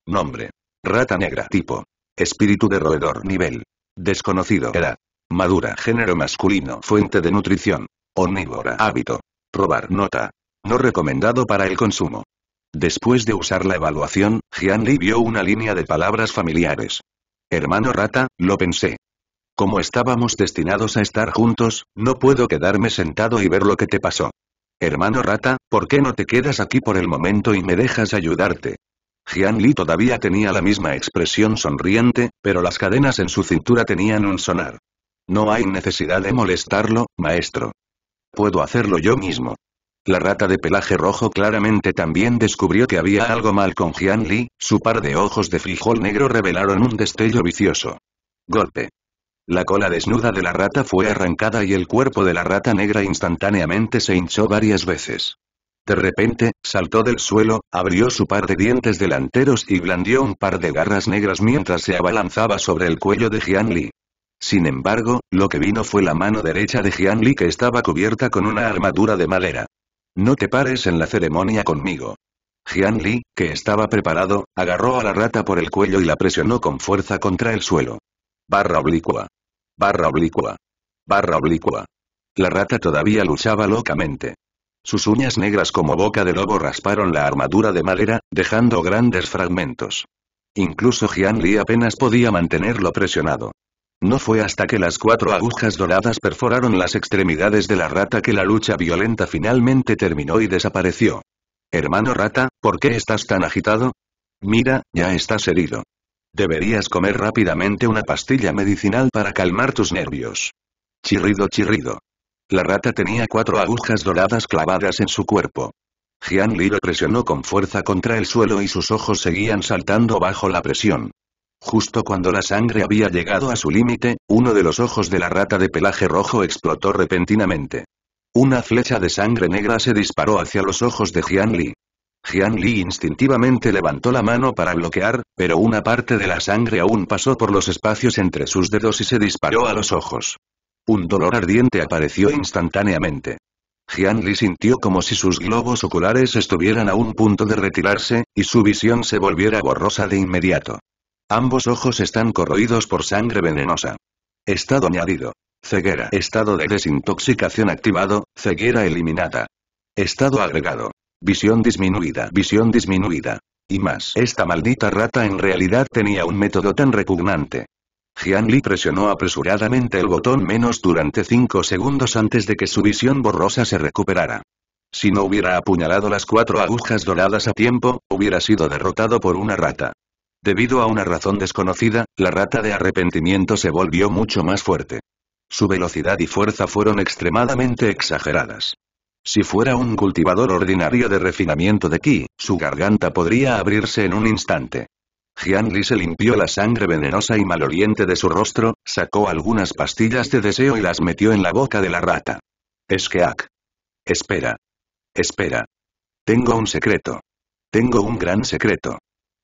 A: Nombre. Rata negra. Tipo. Espíritu de roedor. Nivel. Desconocido. Edad. Madura. Género masculino. Fuente de nutrición. Omnívora. Hábito. Robar. Nota. No recomendado para el consumo. Después de usar la evaluación, Jian Li vio una línea de palabras familiares. Hermano rata, lo pensé. Como estábamos destinados a estar juntos, no puedo quedarme sentado y ver lo que te pasó. Hermano rata, ¿por qué no te quedas aquí por el momento y me dejas ayudarte? Jian Li todavía tenía la misma expresión sonriente, pero las cadenas en su cintura tenían un sonar. No hay necesidad de molestarlo, maestro. Puedo hacerlo yo mismo. La rata de pelaje rojo claramente también descubrió que había algo mal con Jian Li, su par de ojos de frijol negro revelaron un destello vicioso. Golpe. La cola desnuda de la rata fue arrancada y el cuerpo de la rata negra instantáneamente se hinchó varias veces. De repente, saltó del suelo, abrió su par de dientes delanteros y blandió un par de garras negras mientras se abalanzaba sobre el cuello de Jian Li. Sin embargo, lo que vino fue la mano derecha de Jian Li que estaba cubierta con una armadura de madera. No te pares en la ceremonia conmigo. Jian Li, que estaba preparado, agarró a la rata por el cuello y la presionó con fuerza contra el suelo. Barra oblicua. Barra oblicua. Barra oblicua. La rata todavía luchaba locamente. Sus uñas negras como boca de lobo rasparon la armadura de madera, dejando grandes fragmentos. Incluso Jian Li apenas podía mantenerlo presionado. No fue hasta que las 4 agujas doradas perforaron las extremidades de la rata que la lucha violenta finalmente terminó y desapareció. Hermano rata, ¿por qué estás tan agitado? Mira, ya estás herido. Deberías comer rápidamente una pastilla medicinal para calmar tus nervios. Chirrido, chirrido. La rata tenía 4 agujas doradas clavadas en su cuerpo. Jian Li lo presionó con fuerza contra el suelo y sus ojos seguían saltando bajo la presión. Justo cuando la sangre había llegado a su límite, uno de los ojos de la rata de pelaje rojo explotó repentinamente. Una flecha de sangre negra se disparó hacia los ojos de Jian Li. Jian Li instintivamente levantó la mano para bloquear, pero una parte de la sangre aún pasó por los espacios entre sus dedos y se disparó a los ojos. Un dolor ardiente apareció instantáneamente. Jian Li sintió como si sus globos oculares estuvieran a un punto de retirarse, y su visión se volviera borrosa de inmediato. Ambos ojos están corroídos por sangre venenosa. Estado añadido. Ceguera. Estado de desintoxicación activado, ceguera eliminada. Estado agregado. Visión disminuida. Visión disminuida. Y más. Esta maldita rata en realidad tenía un método tan repugnante. Jian Li presionó apresuradamente el botón menos durante 5 segundos antes de que su visión borrosa se recuperara. Si no hubiera apuñalado las 4 agujas doradas a tiempo, hubiera sido derrotado por una rata. Debido a una razón desconocida, la rata de arrepentimiento se volvió mucho más fuerte. Su velocidad y fuerza fueron extremadamente exageradas. Si fuera un cultivador ordinario de refinamiento de ki, su garganta podría abrirse en un instante. Jian Li se limpió la sangre venenosa y maloliente de su rostro, sacó algunas pastillas de deseo y las metió en la boca de la rata. Esqueak. Espera. Espera. Tengo un secreto. Tengo un gran secreto.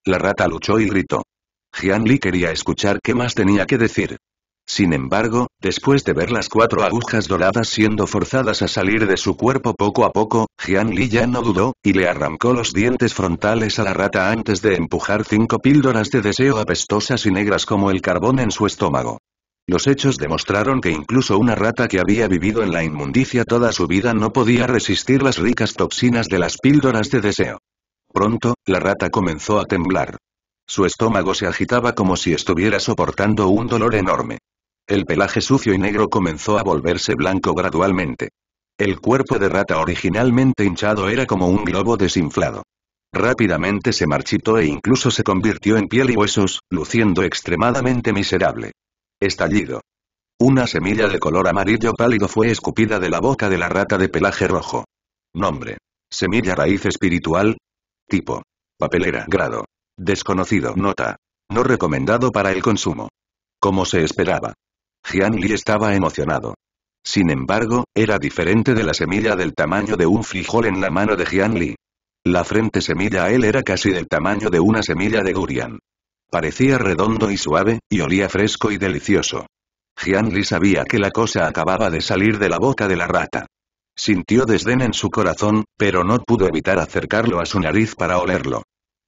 A: La rata luchó y gritó. Jian Li quería escuchar qué más tenía que decir. Sin embargo, después de ver las 4 agujas doradas siendo forzadas a salir de su cuerpo poco a poco, Jian Li ya no dudó, y le arrancó los dientes frontales a la rata antes de empujar 5 píldoras de deseo apestosas y negras como el carbón en su estómago. Los hechos demostraron que incluso una rata que había vivido en la inmundicia toda su vida no podía resistir las ricas toxinas de las píldoras de deseo. Pronto, la rata comenzó a temblar. Su estómago se agitaba como si estuviera soportando un dolor enorme. El pelaje sucio y negro comenzó a volverse blanco gradualmente. El cuerpo de rata originalmente hinchado era como un globo desinflado. Rápidamente se marchitó e incluso se convirtió en piel y huesos, luciendo extremadamente miserable. Estallido. Una semilla de color amarillo pálido fue escupida de la boca de la rata de pelaje rojo. Nombre. Semilla raíz espiritual. Tipo. Papelera. Grado. Desconocido. Nota. No recomendado para el consumo. Como se esperaba. Jian Li estaba emocionado. Sin embargo, era diferente de la semilla del tamaño de un frijol en la mano de Jian Li. La frente semilla a él era casi del tamaño de una semilla de durian. Parecía redondo y suave, y olía fresco y delicioso. Jian Li sabía que la cosa acababa de salir de la boca de la rata. Sintió desdén en su corazón, pero no pudo evitar acercarlo a su nariz para olerlo.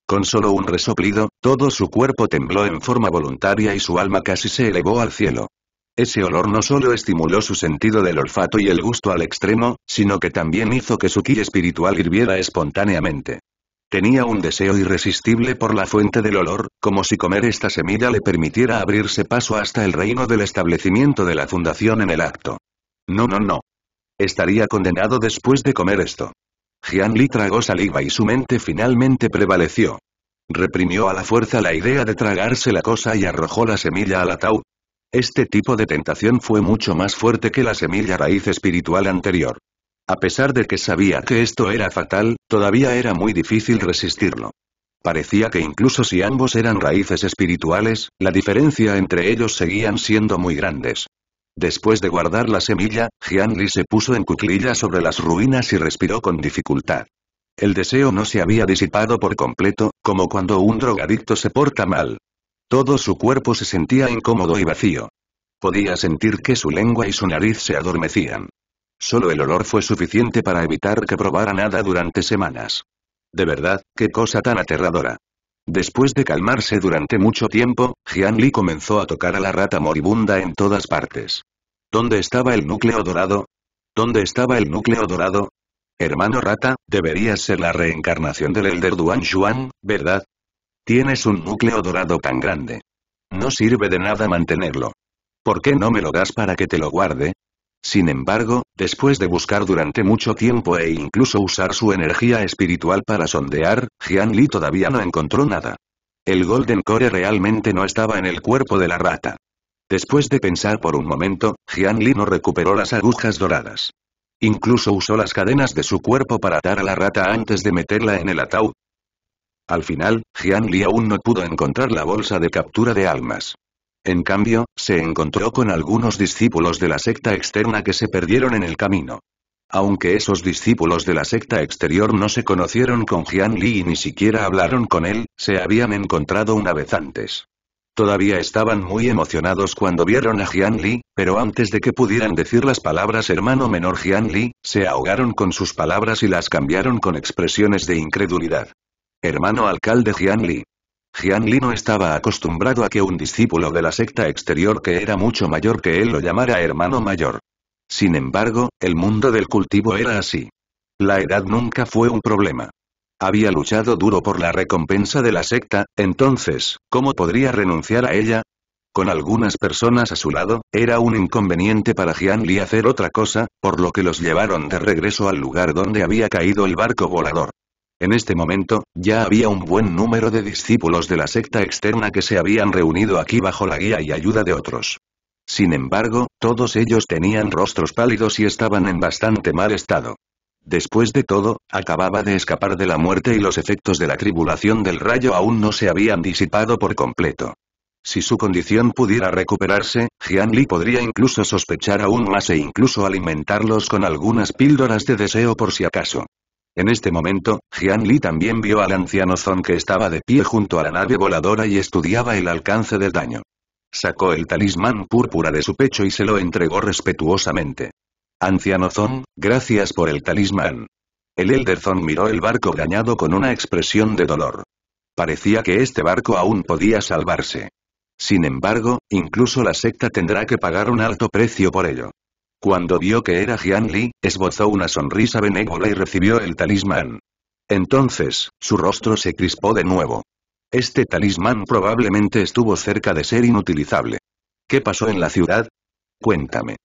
A: Con solo un resoplido, todo su cuerpo tembló en forma voluntaria y su alma casi se elevó al cielo. Ese olor no solo estimuló su sentido del olfato y el gusto al extremo, sino que también hizo que su ki espiritual hirviera espontáneamente. Tenía un deseo irresistible por la fuente del olor, como si comer esta semilla le permitiera abrirse paso hasta el reino del establecimiento de la fundación en el acto. No, no, no. Estaría condenado después de comer esto. Jian Li tragó saliva y su mente finalmente prevaleció. Reprimió a la fuerza la idea de tragarse la cosa y arrojó la semilla al ataúd. Este tipo de tentación fue mucho más fuerte que la semilla raíz espiritual anterior. A pesar de que sabía que esto era fatal, todavía era muy difícil resistirlo. Parecía que incluso si ambos eran raíces espirituales, la diferencia entre ellos seguían siendo muy grandes. Después de guardar la semilla, Jian Li se puso en cuclillas sobre las ruinas y respiró con dificultad. El deseo no se había disipado por completo, como cuando un drogadicto se porta mal. Todo su cuerpo se sentía incómodo y vacío. Podía sentir que su lengua y su nariz se adormecían. Solo el olor fue suficiente para evitar que probara nada durante semanas. De verdad, qué cosa tan aterradora. Después de calmarse durante mucho tiempo, Jian Li comenzó a tocar a la rata moribunda en todas partes. ¿Dónde estaba el núcleo dorado? ¿Dónde estaba el núcleo dorado? Hermano rata, deberías ser la reencarnación del Elder Duan Xuan, ¿verdad? Tienes un núcleo dorado tan grande. No sirve de nada mantenerlo. ¿Por qué no me lo das para que te lo guarde? Sin embargo, después de buscar durante mucho tiempo e incluso usar su energía espiritual para sondear, Jian Li todavía no encontró nada. El Golden Core realmente no estaba en el cuerpo de la rata. Después de pensar por un momento, Jian Li no recuperó las agujas doradas. Incluso usó las cadenas de su cuerpo para atar a la rata antes de meterla en el ataúd. Al final, Jian Li aún no pudo encontrar la bolsa de captura de almas. En cambio, se encontró con algunos discípulos de la secta externa que se perdieron en el camino. Aunque esos discípulos de la secta exterior no se conocieron con Jian Li y ni siquiera hablaron con él, se habían encontrado una vez antes. Todavía estaban muy emocionados cuando vieron a Jian Li, pero antes de que pudieran decir las palabras hermano menor Jian Li, se ahogaron con sus palabras y las cambiaron con expresiones de incredulidad. Hermano alcalde Jian Li. Jian Li no estaba acostumbrado a que un discípulo de la secta exterior que era mucho mayor que él lo llamara hermano mayor. Sin embargo, el mundo del cultivo era así. La edad nunca fue un problema. Había luchado duro por la recompensa de la secta, entonces, ¿cómo podría renunciar a ella? Con algunas personas a su lado, era un inconveniente para Jian Li hacer otra cosa, por lo que los llevaron de regreso al lugar donde había caído el barco volador. En este momento, ya había un buen número de discípulos de la secta externa que se habían reunido aquí bajo la guía y ayuda de otros. Sin embargo, todos ellos tenían rostros pálidos y estaban en bastante mal estado. Después de todo, acababa de escapar de la muerte y los efectos de la tribulación del rayo aún no se habían disipado por completo. Si su condición pudiera recuperarse, Jian Li podría incluso sospechar aún más e incluso alimentarlos con algunas píldoras de deseo por si acaso. En este momento, Jian Li también vio al anciano Zong que estaba de pie junto a la nave voladora y estudiaba el alcance del daño. Sacó el talismán púrpura de su pecho y se lo entregó respetuosamente. Anciano Zong, gracias por el talismán. El Elder Zong miró el barco dañado con una expresión de dolor. Parecía que este barco aún podía salvarse. Sin embargo, incluso la secta tendrá que pagar un alto precio por ello. Cuando vio que era Jian Li, esbozó una sonrisa benévola y recibió el talismán. Entonces, su rostro se crispó de nuevo. Este talismán probablemente estuvo cerca de ser inutilizable. ¿Qué pasó en la ciudad? Cuéntame.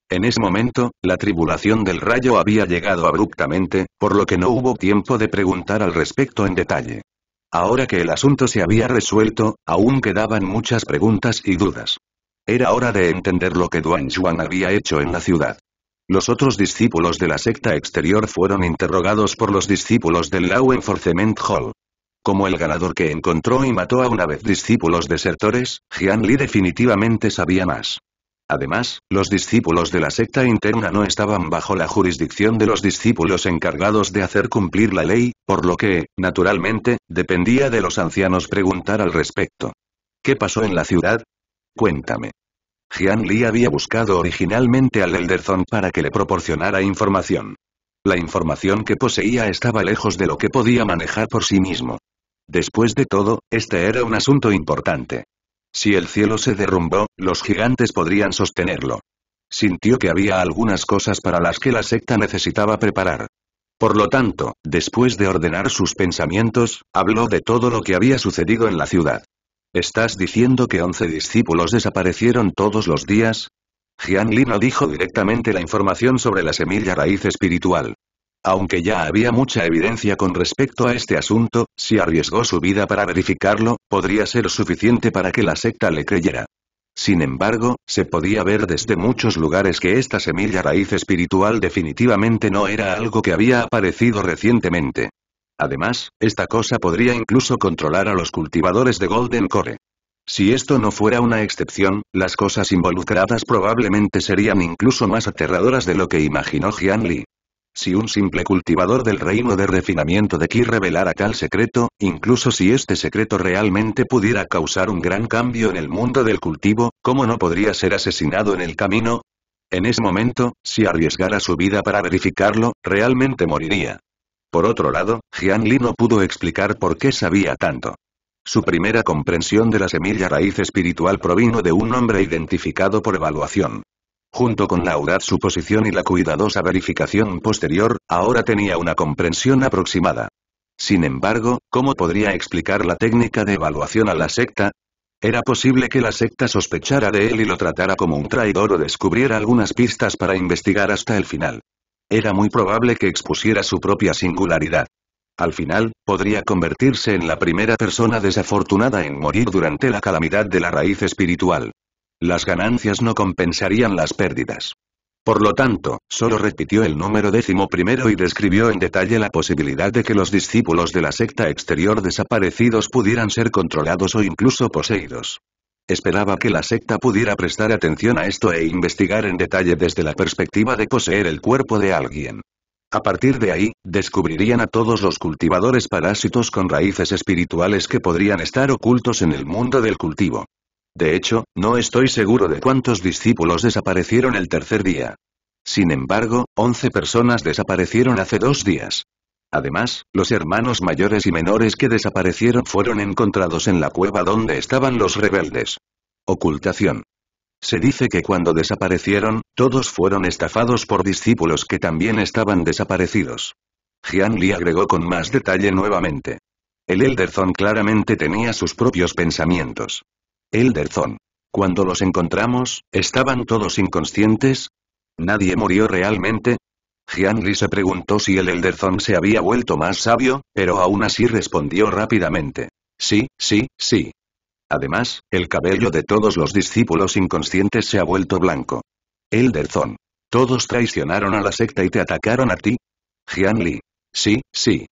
A: En ese momento, la tribulación del rayo había llegado abruptamente, por lo que no hubo tiempo de preguntar al respecto en detalle. Ahora que el asunto se había resuelto, aún quedaban muchas preguntas y dudas. Era hora de entender lo que Duan Xuan había hecho en la ciudad. Los otros discípulos de la secta exterior fueron interrogados por los discípulos del Law Enforcement Hall. Como el ganador que encontró y mató a una vez discípulos desertores, Jian Li definitivamente sabía más. Además, los discípulos de la secta interna no estaban bajo la jurisdicción de los discípulos encargados de hacer cumplir la ley, por lo que, naturalmente, dependía de los ancianos preguntar al respecto. ¿Qué pasó en la ciudad? Cuéntame. Jian Li había buscado originalmente al Elder Zong para que le proporcionara información. La información que poseía estaba lejos de lo que podía manejar por sí mismo. Después de todo, este era un asunto importante. Si el cielo se derrumbó, los gigantes podrían sostenerlo. Sintió que había algunas cosas para las que la secta necesitaba preparar. Por lo tanto, después de ordenar sus pensamientos, habló de todo lo que había sucedido en la ciudad. ¿Estás diciendo que 11 discípulos desaparecieron todos los días? Jian Li no dijo directamente la información sobre la semilla raíz espiritual. Aunque ya había mucha evidencia con respecto a este asunto, si arriesgó su vida para verificarlo, podría ser suficiente para que la secta le creyera. Sin embargo, se podía ver desde muchos lugares que esta semilla raíz espiritual definitivamente no era algo que había aparecido recientemente. Además, esta cosa podría incluso controlar a los cultivadores de Golden Core. Si esto no fuera una excepción, las cosas involucradas probablemente serían incluso más aterradoras de lo que imaginó Jian Li. Si un simple cultivador del reino de refinamiento de Qi revelara tal secreto, incluso si este secreto realmente pudiera causar un gran cambio en el mundo del cultivo, ¿cómo no podría ser asesinado en el camino? En ese momento, si arriesgara su vida para verificarlo, realmente moriría. Por otro lado, Jian Li no pudo explicar por qué sabía tanto. Su primera comprensión de la semilla raíz espiritual provino de un nombre identificado por evaluación. Junto con la audaz suposición y la cuidadosa verificación posterior, ahora tenía una comprensión aproximada. Sin embargo, ¿cómo podría explicar la técnica de evaluación a la secta? Era posible que la secta sospechara de él y lo tratara como un traidor o descubriera algunas pistas para investigar hasta el final. Era muy probable que expusiera su propia singularidad. Al final, podría convertirse en la primera persona desafortunada en morir durante la calamidad de la raíz espiritual. Las ganancias no compensarían las pérdidas. Por lo tanto, solo repitió el número 11 y describió en detalle la posibilidad de que los discípulos de la secta exterior desaparecidos pudieran ser controlados o incluso poseídos. Esperaba que la secta pudiera prestar atención a esto e investigar en detalle desde la perspectiva de poseer el cuerpo de alguien. A partir de ahí, descubrirían a todos los cultivadores parásitos con raíces espirituales que podrían estar ocultos en el mundo del cultivo. De hecho, no estoy seguro de cuántos discípulos desaparecieron el tercer día. Sin embargo, 11 personas desaparecieron hace 2 días. Además, los hermanos mayores y menores que desaparecieron fueron encontrados en la cueva donde estaban los rebeldes. Ocultación. Se dice que cuando desaparecieron, todos fueron estafados por discípulos que también estaban desaparecidos. Jian Li agregó con más detalle nuevamente. El Elderzón claramente tenía sus propios pensamientos. Elderzón. Cuando los encontramos, ¿estaban todos inconscientes? ¿Nadie murió realmente? Jian Li se preguntó si el Elderzón se había vuelto más sabio, pero aún así respondió rápidamente. Sí, sí, sí. Además, el cabello de todos los discípulos inconscientes se ha vuelto blanco. Elderzón. ¿Todos traicionaron a la secta y te atacaron a ti? Jian Li. Sí, sí.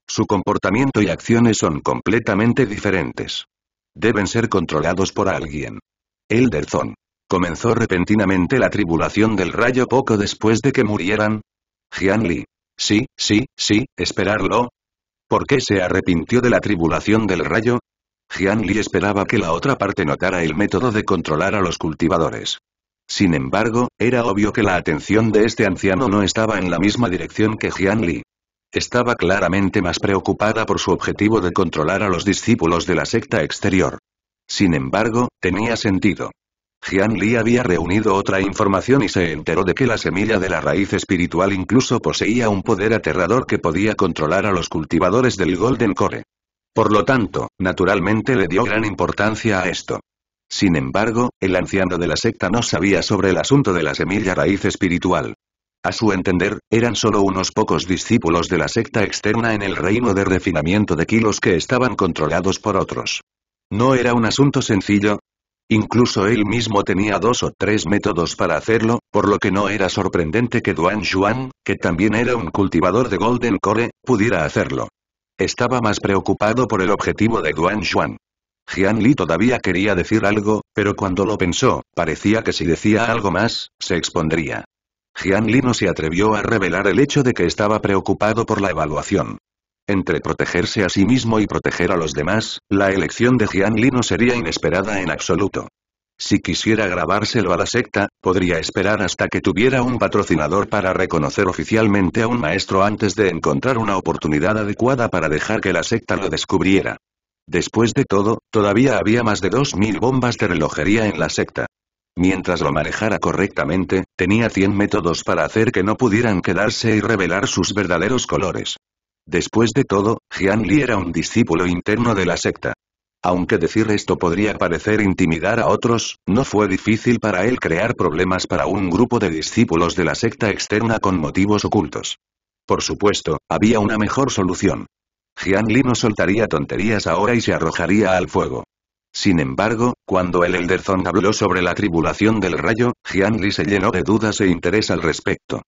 A: Su comportamiento y acciones son completamente diferentes. Deben ser controlados por alguien. Elderzón. ¿Comenzó repentinamente la tribulación del rayo poco después de que murieran? Jian Li. Sí, sí, sí, esperarlo. ¿Por qué se arrepintió de la tribulación del rayo? Jian Li esperaba que la otra parte notara el método de controlar a los cultivadores. Sin embargo, era obvio que la atención de este anciano no estaba en la misma dirección que Jian Li. Estaba claramente más preocupada por su objetivo de controlar a los discípulos de la secta exterior. Sin embargo, tenía sentido. Jian Li había reunido otra información y se enteró de que la semilla de la raíz espiritual incluso poseía un poder aterrador que podía controlar a los cultivadores del Golden Core. Por lo tanto, naturalmente le dio gran importancia a esto. Sin embargo, el anciano de la secta no sabía sobre el asunto de la semilla raíz espiritual. A su entender, eran solo unos pocos discípulos de la secta externa en el reino de refinamiento de kilos que estaban controlados por otros. No era un asunto sencillo. Incluso él mismo tenía 2 o 3 métodos para hacerlo, por lo que no era sorprendente que Duan Xuan, que también era un cultivador de Golden Core, pudiera hacerlo. Estaba más preocupado por el objetivo de Duan Xuan. Jian Li todavía quería decir algo, pero cuando lo pensó, parecía que si decía algo más, se expondría. Jian Li no se atrevió a revelar el hecho de que estaba preocupado por la evaluación. Entre protegerse a sí mismo y proteger a los demás, la elección de Jian Li no sería inesperada en absoluto. Si quisiera grabárselo a la secta, podría esperar hasta que tuviera un patrocinador para reconocer oficialmente a un maestro antes de encontrar una oportunidad adecuada para dejar que la secta lo descubriera. Después de todo, todavía había más de 2000 bombas de relojería en la secta. Mientras lo manejara correctamente, tenía 100 métodos para hacer que no pudieran quedarse y revelar sus verdaderos colores. Después de todo, Jian Li era un discípulo interno de la secta. Aunque decir esto podría parecer intimidar a otros, no fue difícil para él crear problemas para un grupo de discípulos de la secta externa con motivos ocultos. Por supuesto, había una mejor solución. Jian Li no soltaría tonterías ahora y se arrojaría al fuego. Sin embargo, cuando el Elderzón habló sobre la tribulación del rayo, Jian Li se llenó de dudas e interés al respecto.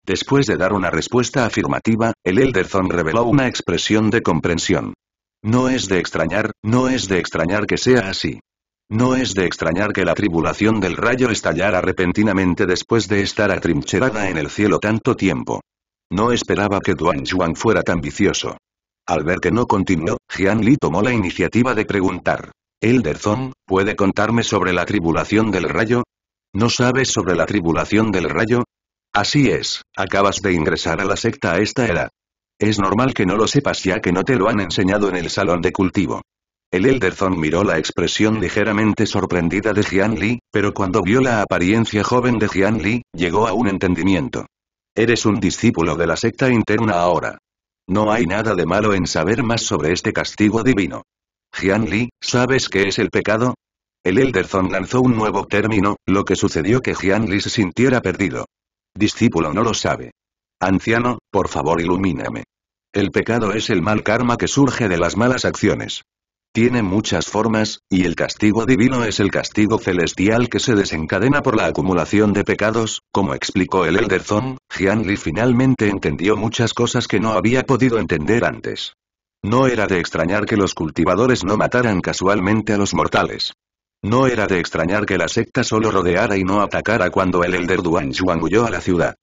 A: Después de dar una respuesta afirmativa, el Elderzón reveló una expresión de comprensión. No es de extrañar que sea así. No es de extrañar que la tribulación del rayo estallara repentinamente después de estar atrincherada en el cielo tanto tiempo. No esperaba que Duan Xuan fuera tan vicioso. Al ver que no continuó, Jian Li tomó la iniciativa de preguntar. Elderzón, ¿puede contarme sobre la tribulación del rayo? ¿No sabes sobre la tribulación del rayo? Así es, acabas de ingresar a la secta a esta edad. Es normal que no lo sepas ya que no te lo han enseñado en el salón de cultivo. El Elder Zone miró la expresión ligeramente sorprendida de Jian Li, pero cuando vio la apariencia joven de Jian Li, llegó a un entendimiento. Eres un discípulo de la secta interna ahora. No hay nada de malo en saber más sobre este castigo divino. Jian Li, ¿sabes qué es el pecado? El Elder Zone lanzó un nuevo término, lo que sucedió que Jian Li se sintiera perdido. Discípulo no lo sabe. Anciano, por favor ilumíname. El pecado es el mal karma que surge de las malas acciones. Tiene muchas formas, y el castigo divino es el castigo celestial que se desencadena por la acumulación de pecados, como explicó el Elder Zone. Jian Li finalmente entendió muchas cosas que no había podido entender antes. No era de extrañar que los cultivadores no mataran casualmente a los mortales. No era de extrañar que la secta solo rodeara y no atacara cuando el Elder Duan Yuan huyó a la ciudad.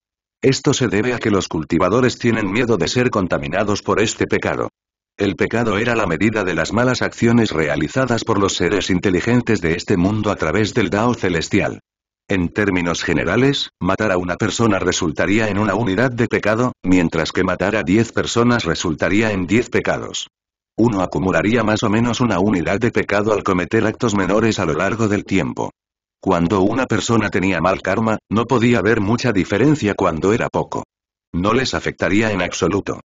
A: Esto se debe a que los cultivadores tienen miedo de ser contaminados por este pecado. El pecado era la medida de las malas acciones realizadas por los seres inteligentes de este mundo a través del Dao celestial. En términos generales, matar a una persona resultaría en una unidad de pecado, mientras que matar a 10 personas resultaría en 10 pecados. Uno acumularía más o menos una unidad de pecado al cometer actos menores a lo largo del tiempo. Cuando una persona tenía mal karma, no podía ver mucha diferencia cuando era poco. No les afectaría en absoluto.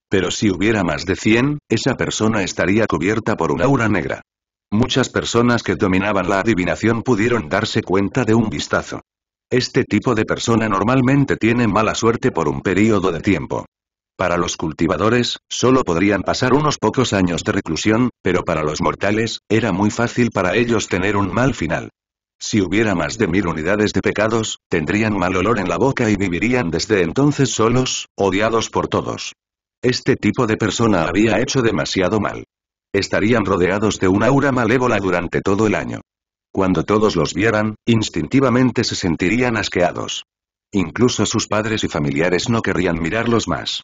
A: Pero si hubiera más de 100, esa persona estaría cubierta por un aura negra. Muchas personas que dominaban la adivinación pudieron darse cuenta de un vistazo. Este tipo de persona normalmente tiene mala suerte por un período de tiempo. Para los cultivadores, solo podrían pasar unos pocos años de reclusión, pero para los mortales, era muy fácil para ellos tener un mal final. Si hubiera más de 1000 unidades de pecados, tendrían mal olor en la boca y vivirían desde entonces solos, odiados por todos. Este tipo de persona había hecho demasiado mal. Estarían rodeados de un aura malévola durante todo el año. Cuando todos los vieran, instintivamente se sentirían asqueados. Incluso sus padres y familiares no querrían mirarlos más.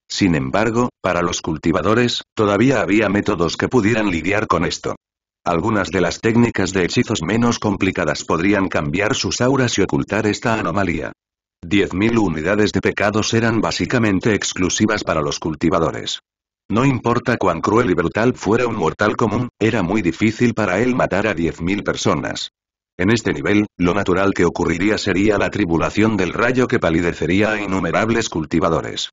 A: Sin embargo, para los cultivadores, todavía había métodos que pudieran lidiar con esto. Algunas de las técnicas de hechizos menos complicadas podrían cambiar sus auras y ocultar esta anomalía. 10.000 unidades de pecados eran básicamente exclusivas para los cultivadores. No importa cuán cruel y brutal fuera un mortal común, era muy difícil para él matar a 10.000 personas. En este nivel, lo natural que ocurriría sería la tribulación del rayo que palidecería a innumerables cultivadores.